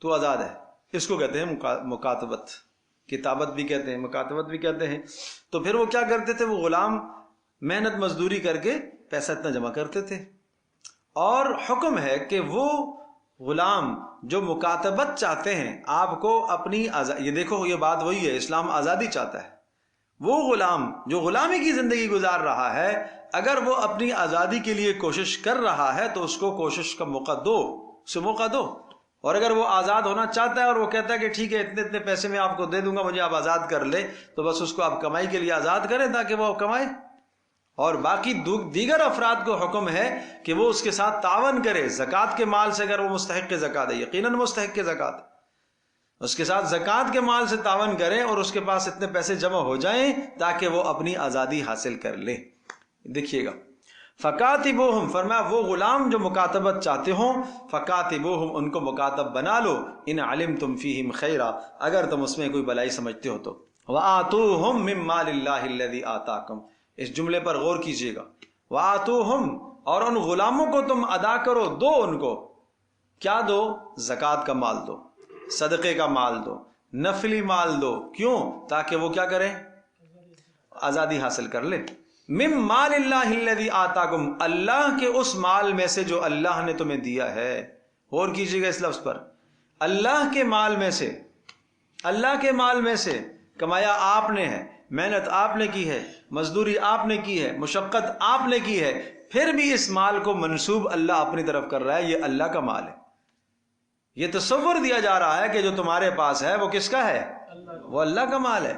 تو آزاد ہے. اس کو کہتے ہیں مکاتبت. کتابت بھی کہتے ہیں، مکاتبت بھی کہتے ہیں. تو پھر وہ کیا کرتے تھے؟ وہ غلام محنت مزدوری کر کے پیسہ اتنا جمع کرتے تھے، اور حکم ہے کہ وہ غلام جو مکاتبت چاہتے ہیں آپ کو اپنی یہ دیکھو یہ بات وہی ہے، اسلام آزادی چاہتا ہے. وہ غلام جو غلامی کی زندگی گزار رہا ہے، اگر وہ اپنی آزادی کے لیے کوشش کر رہا ہے تو اس کو کوشش کا موقع دو، اسے موقع دو. اور اگر وہ آزاد ہونا چاہتا ہے اور وہ کہتا ہے کہ ٹھیک ہے اتنے اتنے پیسے میں آپ کو دے دوں گا، مجھے آپ آزاد کر لے، تو بس اس کو آپ کمائی کے لیے آزاد کریں تاکہ وہ کمائے. اور باقی دیگر افراد کو حکم ہے کہ وہ اس کے ساتھ تعاون کرے. زکوٰۃ کے مال سے اگر وہ مستحق زکوٰۃ ہے، یقیناً مستحق زکوٰۃ، اس کے ساتھ زکوٰۃ کے مال سے تعاون کریں اور اس کے پاس اتنے پیسے جمع ہو جائیں تاکہ وہ اپنی آزادی حاصل کر لے. دیکھیے گا فکاتبوہم، فرمایا وہ غلام جو مکاتبت چاہتے ہوں، فکاتبوہم ان کو مکاتب بنا لو، ان علمتم فیہم خیرا اگر تم اس میں کوئی بلائی سمجھتے ہو تو. وآتوہم من مال اللہ الذی آتاکم، اس جملے پر غور کیجیے گا. وآتوہم، اور ان غلاموں کو تم ادا کرو، دو ان کو. کیا دو؟ زکوٰۃ کا مال دو، صدقے کا مال دو، نفلی مال دو. کیوں؟ تاکہ وہ کیا کریں؟ آزادی حاصل کر لے. من مال اللہ الذی آتاکم، اللہ کے اس مال میں سے جو اللہ نے تمہیں دیا ہے. غور کیجیے گا اس لفظ پر، اللہ کے مال میں سے. اللہ کے مال میں سے کمایا آپ نے ہے، محنت آپ نے کی ہے، مزدوری آپ نے کی ہے، مشقت آپ نے کی ہے، پھر بھی اس مال کو منسوب اللہ اپنی طرف کر رہا ہے. یہ اللہ کا مال ہے. یہ تصور دیا جا رہا ہے کہ جو تمہارے پاس ہے وہ کس کا ہے؟ وہ اللہ کا مال ہے.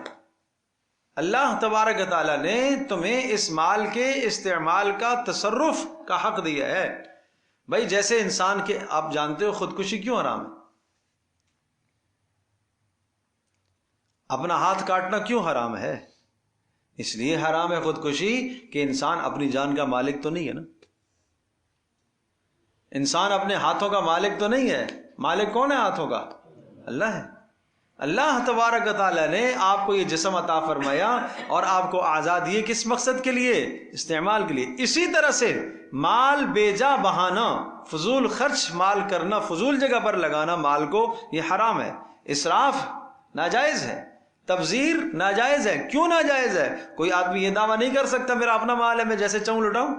اللہ تبارک تعالیٰ نے تمہیں اس مال کے استعمال کا تصرف کا حق دیا ہے. بھائی جیسے انسان کے، آپ جانتے ہو خودکشی کیوں حرام ہے؟ اپنا ہاتھ کاٹنا کیوں حرام ہے؟ اس لیے حرام ہے خودکشی کہ انسان اپنی جان کا مالک تو نہیں ہے نا. انسان اپنے ہاتھوں کا مالک تو نہیں ہے. مالک کون ہے ہاتھوں کا؟ اللہ ہے. اللہ تبارک تعالیٰ نے آپ کو یہ جسم عطا فرمایا اور آپ کو آزاد یہ کس مقصد کے لیے؟ استعمال کے لیے. اسی طرح سے مال بے جا بہانا، فضول خرچ مال کرنا، فضول جگہ پر لگانا مال کو، یہ حرام ہے. اسراف ناجائز ہے، تبذیر ناجائز ہے. کیوں ناجائز ہے؟ کوئی آدمی یہ دعویٰ نہیں کر سکتا میرا اپنا مال ہے میں جیسے چاہوں لٹاؤں.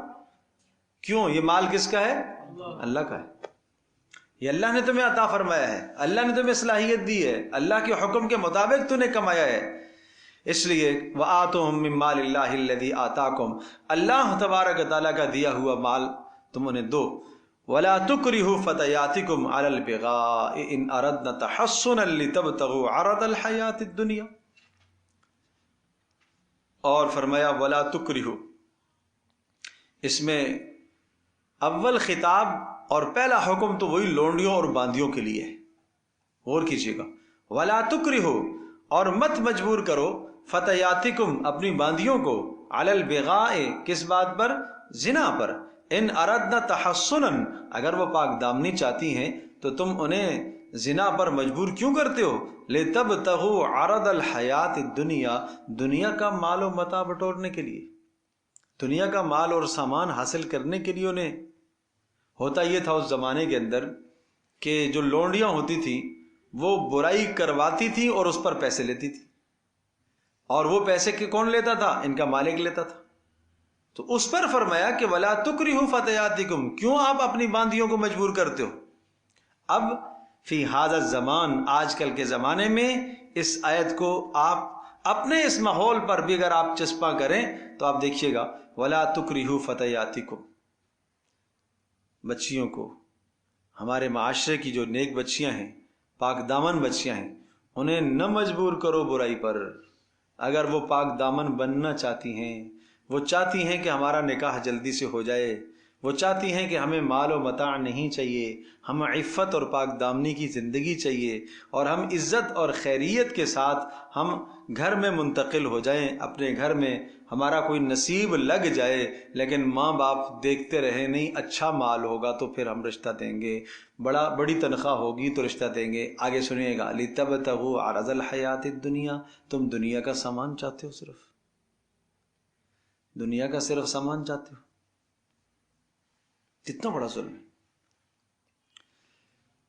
کیوں؟ یہ مال کس کا ہے؟ اللہ کا ہے. یہ اللہ نے تمہیں عطا فرمایا ہے، اللہ نے تمہیں صلاحیت دی ہے، اللہ کے حکم کے مطابق تو نے کمایا ہے. اس لیے وآتوہم من مال اللہ الذی آتاکم، اللہ تبارک تعالیٰ کا دیا ہوا مال تم انہیں دو. ولا تکرہوا فتیاتکم علی البغاء ان اردنا تحصنا لتبتغوا عرض الحیاۃ الدنیا. اور فرمایا ولا تکرہوا، اس میں اول خطاب اور پہلا حکم تو وہی لونڈیوں اور باندیوں کے لیے ہے. غور کیجیے گا. ولا تکرہوا، اور مت مجبور کرو، فتیاتکم اپنی باندیوں کو، علی البغاء کس بات پر؟ زنا پر. ان اردنا تحصنا، اگر وہ پاک دامنی چاہتی ہیں تو تم انہیں زنا پر مجبور کیوں کرتے ہو؟ لتبتغوا عرض الحیات الدنیا، دنیا کا مال و متاع بٹورنے کے لیے، دنیا کا مال اور سامان حاصل کرنے کے لیے. انہیں ہوتا یہ تھا اس زمانے کے اندر کہ جو لونڈیاں ہوتی تھی وہ برائی کرواتی تھی اور اس پر پیسے لیتی تھی، اور وہ پیسے کے کون لیتا تھا؟ ان کا مالک لیتا تھا. تو اس پر فرمایا کہ ولا تکرہوا فتیاتکم، کیوں آپ اپنی باندیوں کو مجبور کرتے ہو؟ اب فی ھذا الزمان، آج کل کے زمانے میں اس آیت کو آپ اپنے اس ماحول پر بھی اگر آپ چسپاں کریں تو آپ دیکھیے گا وَلَا تُكْرِهُ فَتَيَاتِكُمْ، بچیوں کو، ہمارے معاشرے کی جو نیک بچیاں ہیں، پاک دامن بچیاں ہیں، انہیں نہ مجبور کرو برائی پر۔ اگر وہ پاک دامن بننا چاہتی ہیں، وہ چاہتی ہیں کہ ہمارا نکاح جلدی سے ہو جائے، وہ چاہتی ہیں کہ ہمیں مال و متاع نہیں چاہیے، ہم عفت اور پاک دامنی کی زندگی چاہیے، اور ہم عزت اور خیریت کے ساتھ ہم گھر میں منتقل ہو جائیں، اپنے گھر میں ہمارا کوئی نصیب لگ جائے، لیکن ماں باپ دیکھتے رہیں نہیں اچھا مال ہوگا تو پھر ہم رشتہ دیں گے، بڑی تنخواہ ہوگی تو رشتہ دیں گے۔ آگے سنیے گا لِتَبْتَغُوا عَرَضَ الْحَيَاةِ الدُّنْيَا، تم دنیا کا سامان چاہتے ہو، صرف دنیا کا صرف سامان چاہتے ہو، کتنا بڑا ظلم ہے،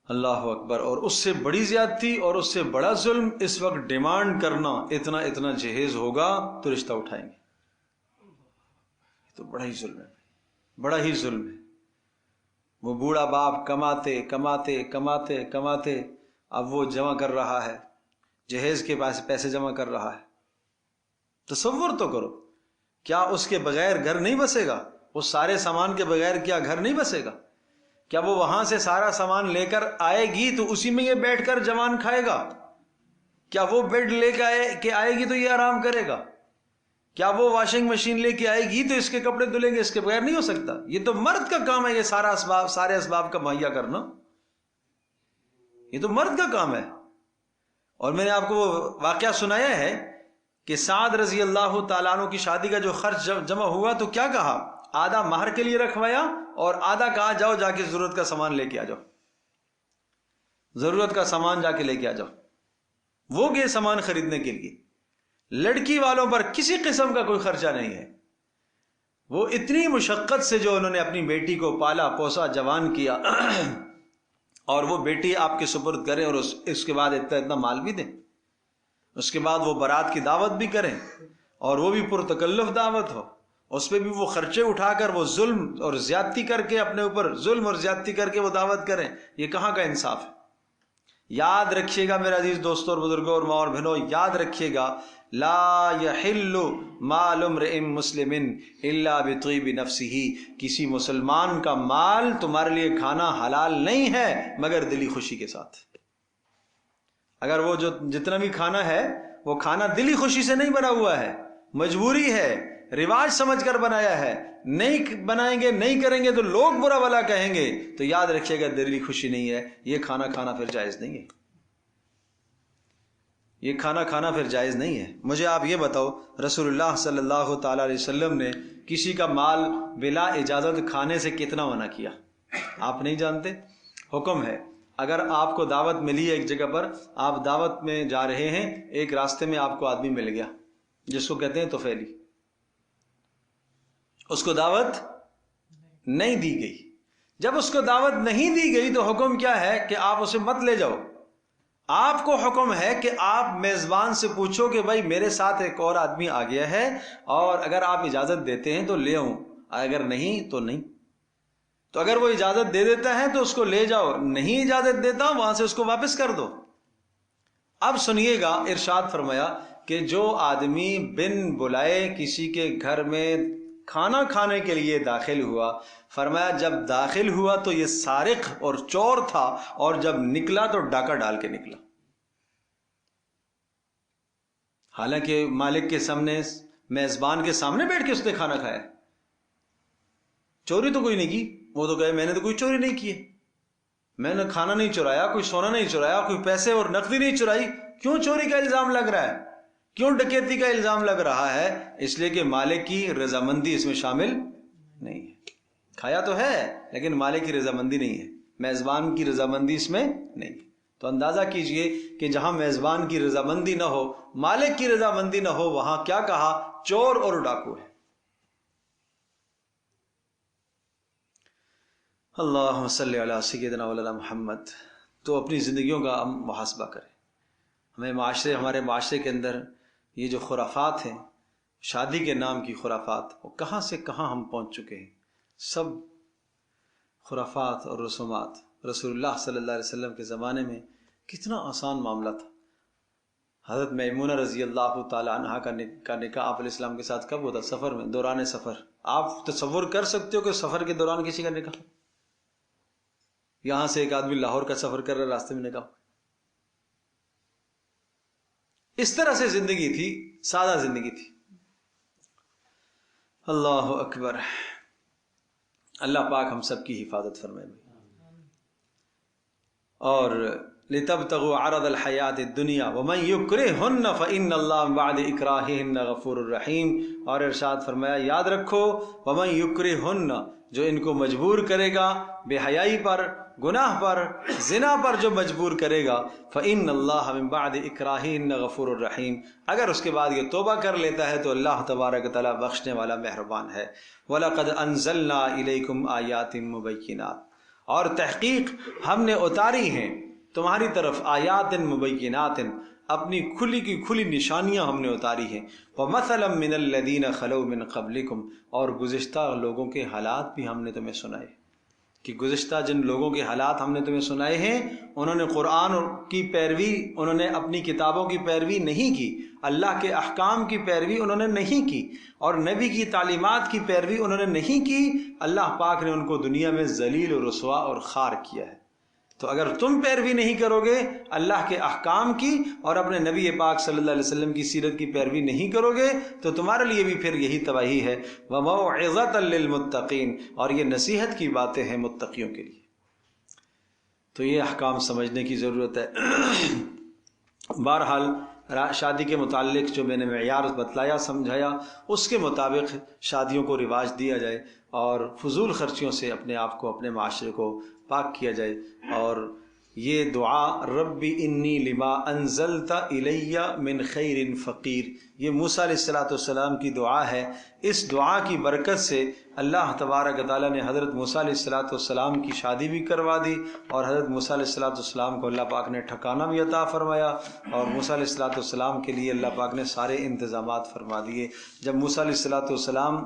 اللہ اکبر۔ اور اس سے بڑی زیادتی اور اس سے بڑا ظلم اس وقت ڈیمانڈ کرنا، اتنا اتنا جہیز ہوگا تو رشتہ اٹھائیں گے، تو بڑا ہی ظلم ہے، بڑا ہی ظلم ہے۔ وہ بوڑھا باپ کماتے کماتے کماتے کماتے اب وہ جمع کر رہا ہے، جہیز کے پاس پیسے جمع کر رہا ہے۔ تصور تو کرو، کیا اس کے بغیر گھر نہیں بسے گا؟ اس سارے سامان کے بغیر کیا گھر نہیں بسے گا؟ کیا وہ وہاں سے سارا سامان لے کر آئے گی تو اسی میں یہ بیٹھ کر جوان کھائے گا؟ کیا وہ بیڈ لے کے آئے گی تو یہ آرام کرے گا؟ کیا وہ واشنگ مشین لے کے آئے گی تو اس کے کپڑے دھلیں گے؟ اس کے بغیر نہیں ہو سکتا۔ یہ تو مرد کا کام ہے، یہ سارے اسباب کا مہیا کرنا، یہ تو مرد کا کام ہے۔ اور میں نے آپ کو وہ واقعہ سنایا ہے کہ سعد رضی اللہ تعالیٰ عنہ کی شادی کا جو خرچ جمع ہوا تو کیا کہا، آدھا مہر کے لیے رکھوایا اور آدھا کہا جاؤ جا کے ضرورت کا سامان لے کے آ جاؤ، ضرورت کا سامان جا کے لے کے آ جاؤ۔ وہ گئے سامان خریدنے کے لیے، لڑکی والوں پر کسی قسم کا کوئی خرچہ نہیں ہے۔ وہ اتنی مشقت سے جو انہوں نے اپنی بیٹی کو پالا پوسا جوان کیا اور وہ بیٹی آپ کے سپرد کریں اور اس کے بعد اتنا مال بھی دیں، اس کے بعد وہ بارات کی دعوت بھی کریں اور وہ بھی پرتکلف دعوت ہو، اس پہ بھی وہ خرچے اٹھا کر وہ ظلم اور زیادتی کر کے اپنے اوپر ظلم اور زیادتی کر کے وہ دعوت کریں، یہ کہاں کا انصاف ہے؟ یاد رکھیے گا میرے عزیز دوستوں اور بزرگوں اور ماں اور بہنوں، یاد رکھیے گا لا یحل مال امرئ مسلم الا بطیب نفسہ، کسی مسلمان کا مال تمہارے لیے کھانا حلال نہیں ہے مگر دلی خوشی کے ساتھ۔ اگر وہ جو جتنا بھی کھانا ہے وہ کھانا دلی خوشی سے نہیں بنا ہوا ہے، مجبوری ہے، رواج سمجھ کر بنایا ہے، نہیں بنائیں گے نہیں کریں گے تو لوگ برا بھلا کہیں گے، تو یاد رکھیے گا دلی خوشی نہیں ہے، یہ کھانا کھانا پھر جائز نہیں ہے، یہ کھانا کھانا پھر جائز نہیں ہے۔ مجھے آپ یہ بتاؤ، رسول اللہ صلی اللہ تعالی علیہ وسلم نے کسی کا مال بلا اجازت کھانے سے کتنا منع کیا؟ آپ نہیں جانتے؟ حکم ہے، اگر آپ کو دعوت ملی ہے ایک جگہ پر، آپ دعوت میں جا رہے ہیں، ایک راستے میں آپ کو آدمی مل گیا جس کو کہتے ہیں طفیلی، اس کو دعوت نہیں دی گئی، جب اس کو دعوت نہیں دی گئی تو حکم کیا ہے کہ آپ اسے مت لے جاؤ، آپ کو حکم ہے کہ آپ میزبان سے پوچھو کہ بھائی میرے ساتھ ایک اور آدمی آ گیا ہے اور اگر آپ اجازت دیتے ہیں تو لے آؤں، اگر نہیں تو نہیں۔ تو اگر وہ اجازت دے دیتا ہے تو اس کو لے جاؤ، نہیں اجازت دیتا وہاں سے اس کو واپس کر دو۔ اب سنیے گا، ارشاد فرمایا کہ جو آدمی بن بلائے کسی کے گھر میں کھانا کھانے کے لیے داخل ہوا، فرمایا جب داخل ہوا تو یہ سارق اور چور تھا اور جب نکلا تو ڈاکہ ڈال کے نکلا، حالانکہ مالک کے سامنے میزبان کے سامنے بیٹھ کے اس نے کھانا کھایا، چوری تو کوئی نہیں کی، وہ تو کہے میں نے تو کوئی چوری نہیں کی ہے، میں نے کھانا نہیں چرایا، کوئی سونا نہیں چرایا، کوئی پیسے اور نقدی نہیں چرائی، کیوں چوری کا الزام لگ رہا ہے، کیوں ڈکیتی کا الزام لگ رہا ہے؟ اس لیے کہ مالک کی رضامندی اس میں شامل نہیں ہے، کھایا تو ہے لیکن مالک کی رضامندی نہیں ہے، میزبان کی رضامندی اس میں نہیں ہے۔ تو اندازہ کیجئے کہ جہاں میزبان کی رضامندی نہ ہو، مالک کی رضامندی نہ ہو، وہاں کیا کہا، چور اور ڈاکو ہے۔ اللہم صلی علی سیدنا مولانا محمد۔ تو اپنی زندگیوں کا ہم محاسبہ کریں، ہمارے معاشرے کے اندر یہ جو خرافات ہیں، شادی کے نام کی خرافات، وہ کہاں سے کہاں ہم پہنچ چکے ہیں، سب خرافات اور رسومات۔ رسول اللہ صلی اللہ علیہ وسلم کے زمانے میں کتنا آسان معاملہ تھا، حضرت میمونہ رضی اللہ تعالیٰ عنہ کا نکاح آپ علیہ السلام کے ساتھ کب ہوتا؟ سفر میں، دوران سفر۔ آپ تصور کر سکتے ہو کہ سفر کے دوران کسی کا نکاح؟ یہاں سے ایک آدمی لاہور کا سفر کر رہا، راستے میں نکاح۔ اس طرح سے زندگی تھی، سادہ زندگی تھی۔ اللہ اکبر، اللہ پاک ہم سب کی حفاظت فرمائے۔ اور لِتَبْتَغُوا عَرَضَ الْحَيَاةِ الدُّنْيَا وَمَنْ يُكْرِهُنَّ فَإِنَّ اللَّهَ بَعْدَ إِكْرَاهِهِنَّ غَفُورٌ رَحِيمٌ۔ اور ارشاد فرمایا یاد رکھو وَمَنْ يُكْرِهُنَّ، جو ان کو مجبور کرے گا بے حیائی پر، گناہ پر، زنا پر جو مجبور کرے گا، فَإِنَّ اللَّهَ مِنْ بَعْدِ إِكْرَاهِهِنَّ غَفُورٌ رَحِيمٌ، اگر اس کے بعد یہ توبہ کر لیتا ہے تو اللہ تبارک تعالیٰ بخشنے والا مہربان ہے۔ وَلَقَدْ أَنزَلْنَا إِلَيْكُمْ آيَاتٍ مُبَيِّنَاتٍ، اور تحقیق ہم نے اتاری ہیں تمہاری طرف آیات مبینات، اپنی کھلی کی کھلی نشانیاں ہم نے اتاری ہیں۔ وَمَثَلًا مِّنَ الَّذِينَ خَلَوْا مِن قَبْلِكُمْ، اور گزشتہ لوگوں کے حالات بھی ہم نے تمہیں سنائے، کہ گزشتہ جن لوگوں کے حالات ہم نے تمہیں سنائے ہیں، انہوں نے قرآن کی پیروی، انہوں نے اپنی کتابوں کی پیروی نہیں کی، اللہ کے احکام کی پیروی انہوں نے نہیں کی، اور نبی کی تعلیمات کی پیروی انہوں نے نہیں کی۔ اللہ پاک نے ان کو دنیا میں ذلیل و رسوا اور خوار کیا ہے۔ تو اگر تم پیروی نہیں کرو گے اللہ کے احکام کی اور اپنے نبی پاک صلی اللہ علیہ وسلم کی سیرت کی پیروی نہیں کرو گے تو تمہارے لیے بھی پھر یہی تباہی ہے۔ وَمَوْعِظَةً لِّلْمُتَّقِينَ، اور یہ نصیحت کی باتیں ہیں متقیوں کے لیے۔ تو یہ احکام سمجھنے کی ضرورت ہے۔ بہرحال شادی کے متعلق جو میں نے معیار بتلایا سمجھایا، اس کے مطابق شادیوں کو رواج دیا جائے اور فضول خرچیوں سے اپنے آپ کو، اپنے معاشرے کو پاک کیا جائے۔ اور یہ دعا رب انی لما انزلت الی من خیر فقیر، یہ موسیٰ علیہ السلام کی دعا ہے۔ اس دعا کی برکت سے اللہ تبارک تعالیٰ نے حضرت موسیٰ علیہ السلام کی شادی بھی کروا دی، اور حضرت موسیٰ علیہ السلام کو اللہ پاک نے ٹھکانہ بھی عطا فرمایا، اور موسیٰ علیہ السلام کے لیے اللہ پاک نے سارے انتظامات فرما دیے۔ جب موسیٰ علیہ السلام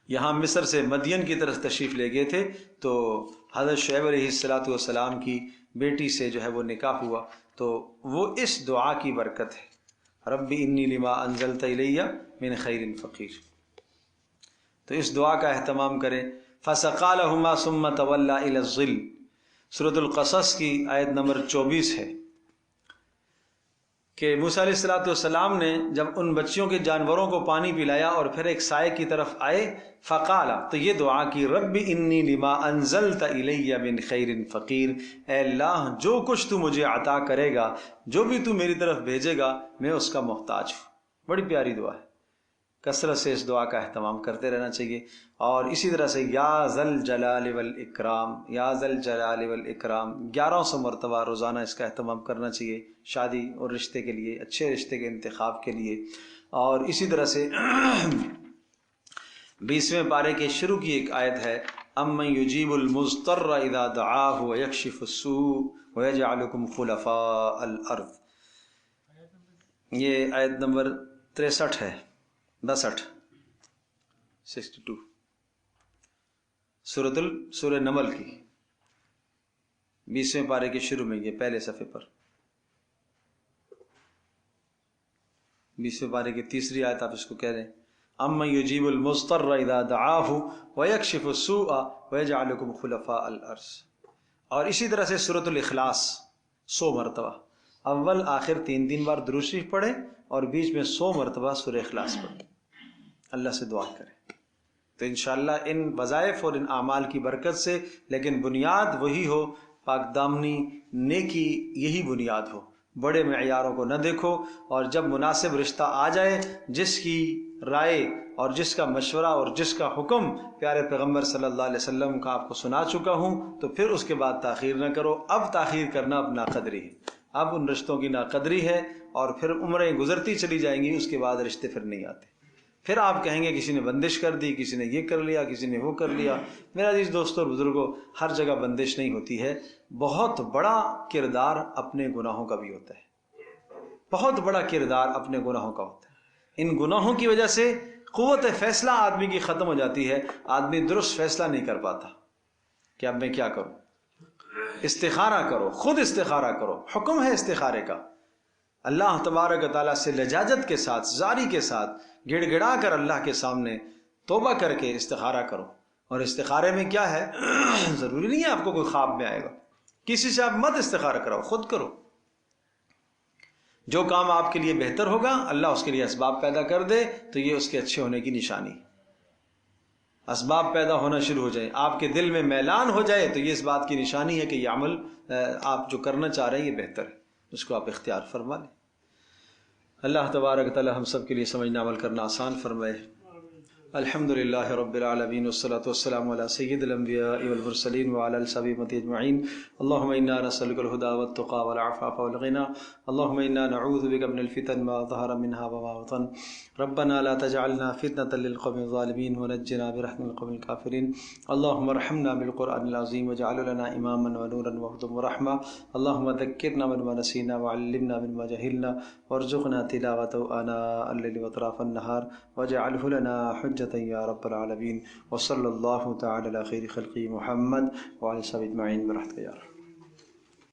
یہاں مصر سے مدین کی طرف تشریف لے گئے تھے تو حضرت شعیب علیہ السلام کی بیٹی سے جو ہے وہ نکاح ہوا، تو وہ اس دعا کی برکت ہے، رب انی لما انزلت الی من خیر فقیر۔ تو اس دعا کا اہتمام کریں۔ فَسَقَىٰ لَهُمَا ثُمَّ تَوَلَّىٰ إِلَى الظِّلِّ، سورۃ القصص کی آیت نمبر 24 ہے کہ موسیٰ علیہ السلام نے جب ان بچیوں کے جانوروں کو پانی پلایا اور پھر ایک سائے کی طرف آئے، فقالا، تو یہ دعا کی رب انی لما انزلت الی من خیر فقیر، اے اللہ جو کچھ تو مجھے عطا کرے گا، جو بھی تو میری طرف بھیجے گا، میں اس کا محتاج ہوں۔ بڑی پیاری دعا ہے، کثرت سے اس دعا کا اہتمام کرتے رہنا چاہیے۔ اور اسی طرح سے یا ذل جلال والاکرام، یا ذل جلال والاکرام 1100 مرتبہ روزانہ اس کا اہتمام کرنا چاہیے، شادی اور رشتے کے لیے، اچھے رشتے کے انتخاب کے لیے۔ اور اسی طرح سے 20ویں پارے کے شروع کی ایک آیت ہے، امن یجیب المضطر اذا دعاہ ویکشف السوء ویجعلکم خلفاء الارض، یہ آیت نمبر 63 ہے، 62 سورہ نمل کی 20ویں پارے کے شروع میں، یہ پہلے صفحے پر 20ویں پارے کی تیسری آیت آپ اس کو کہہ رہے ہیں، امن یجیب المضطر اذا دعاہ ویکشف السوء ویجعلکم خلفاء الارض۔ اور اسی طرح سے سورۃ الاخلاص 100 مرتبہ، اول آخر 3 بار درود شریف پڑھیں اور بیچ میں 100 مرتبہ سورہ اخلاص پڑھیں، اللہ سے دعا کریں۔ تو انشاءاللہ ان وظائف اور ان اعمال کی برکت سے، لیکن بنیاد وہی ہو، پاک دامنی نیکی یہی بنیاد ہو، بڑے معیاروں کو نہ دیکھو، اور جب مناسب رشتہ آ جائے، جس کی رائے اور جس کا مشورہ اور جس کا حکم پیارے پیغمبر صلی اللہ علیہ وسلم کا آپ کو سنا چکا ہوں، تو پھر اس کے بعد تاخیر نہ کرو۔ اب تاخیر کرنا اب ناقدری ہے، اب ان رشتوں کی ناقدری ہے، اور پھر عمریں گزرتی چلی جائیں گی، اس کے بعد رشتے پھر نہیں آتے۔ پھر آپ کہیں گے کسی نے بندش کر دی، کسی نے یہ کر لیا، کسی نے وہ کر لیا۔ میرا عزیز دوستوں اور بزرگوں، ہر جگہ بندش نہیں ہوتی ہے، بہت بڑا کردار اپنے گناہوں کا بھی ہوتا ہے، بہت بڑا کردار اپنے گناہوں کا ہوتا ہے۔ ان گناہوں کی وجہ سے قوت فیصلہ آدمی کی ختم ہو جاتی ہے، آدمی درست فیصلہ نہیں کر پاتا کہ اب میں کیا کروں۔ استخارہ کرو، خود استخارہ کرو، حکم ہے استخارے کا۔ اللہ تبارک و تعالیٰ سے لجاجت کے ساتھ، زاری کے ساتھ گڑ گڑا کر اللہ کے سامنے توبہ کر کے استخارہ کرو۔ اور استخارے میں کیا ہے، ضروری نہیں ہے آپ کو کوئی خواب میں آئے گا، کسی سے آپ مت استخارہ کراؤ، خود کرو۔ جو کام آپ کے لیے بہتر ہوگا اللہ اس کے لیے اسباب پیدا کر دے تو یہ اس کے اچھے ہونے کی نشانی۔ اسباب پیدا ہونا شروع ہو جائیں، آپ کے دل میں میلان ہو جائے تو یہ اس بات کی نشانی ہے کہ یہ عمل آپ جو کرنا چاہ رہے ہیں یہ بہتر ہے، اس کو آپ اختیار فرما لیں۔ اللہ تبارک تعالی ہم سب کے لیے سمجھنا عمل کرنا آسان فرمائے۔ الحمد للہ رب العالمین والصلاة والسلام علی سید الانبیاء والمرسلین وعلی آلہ وصحبہ اجمعین۔ اللہم انا نسألک الہدی والتقی والعفاف والغنی، اللہم انا نعوذ بک من الفتن ما ظہر منها وما بطن، ربنا لا تجعلنا فتنة للقوم الظالمین ونجنا برحمتک من القوم الکافرین، اللہم ارحمنا بالقرآن العظیم واجعله لنا اماما ونورا وهدى ورحمة، اللہم ذکرنا مما نسینا وعلمنا مما جہلنا وارزقنا تلاوته آناء الليل وأطراف النهار واجعله لنا حجة یا رب العالمین، وصلی اللہ تعالی علی خیر خلقی محمد وعلی صحبہ اجمعین برحمتک یا رب۔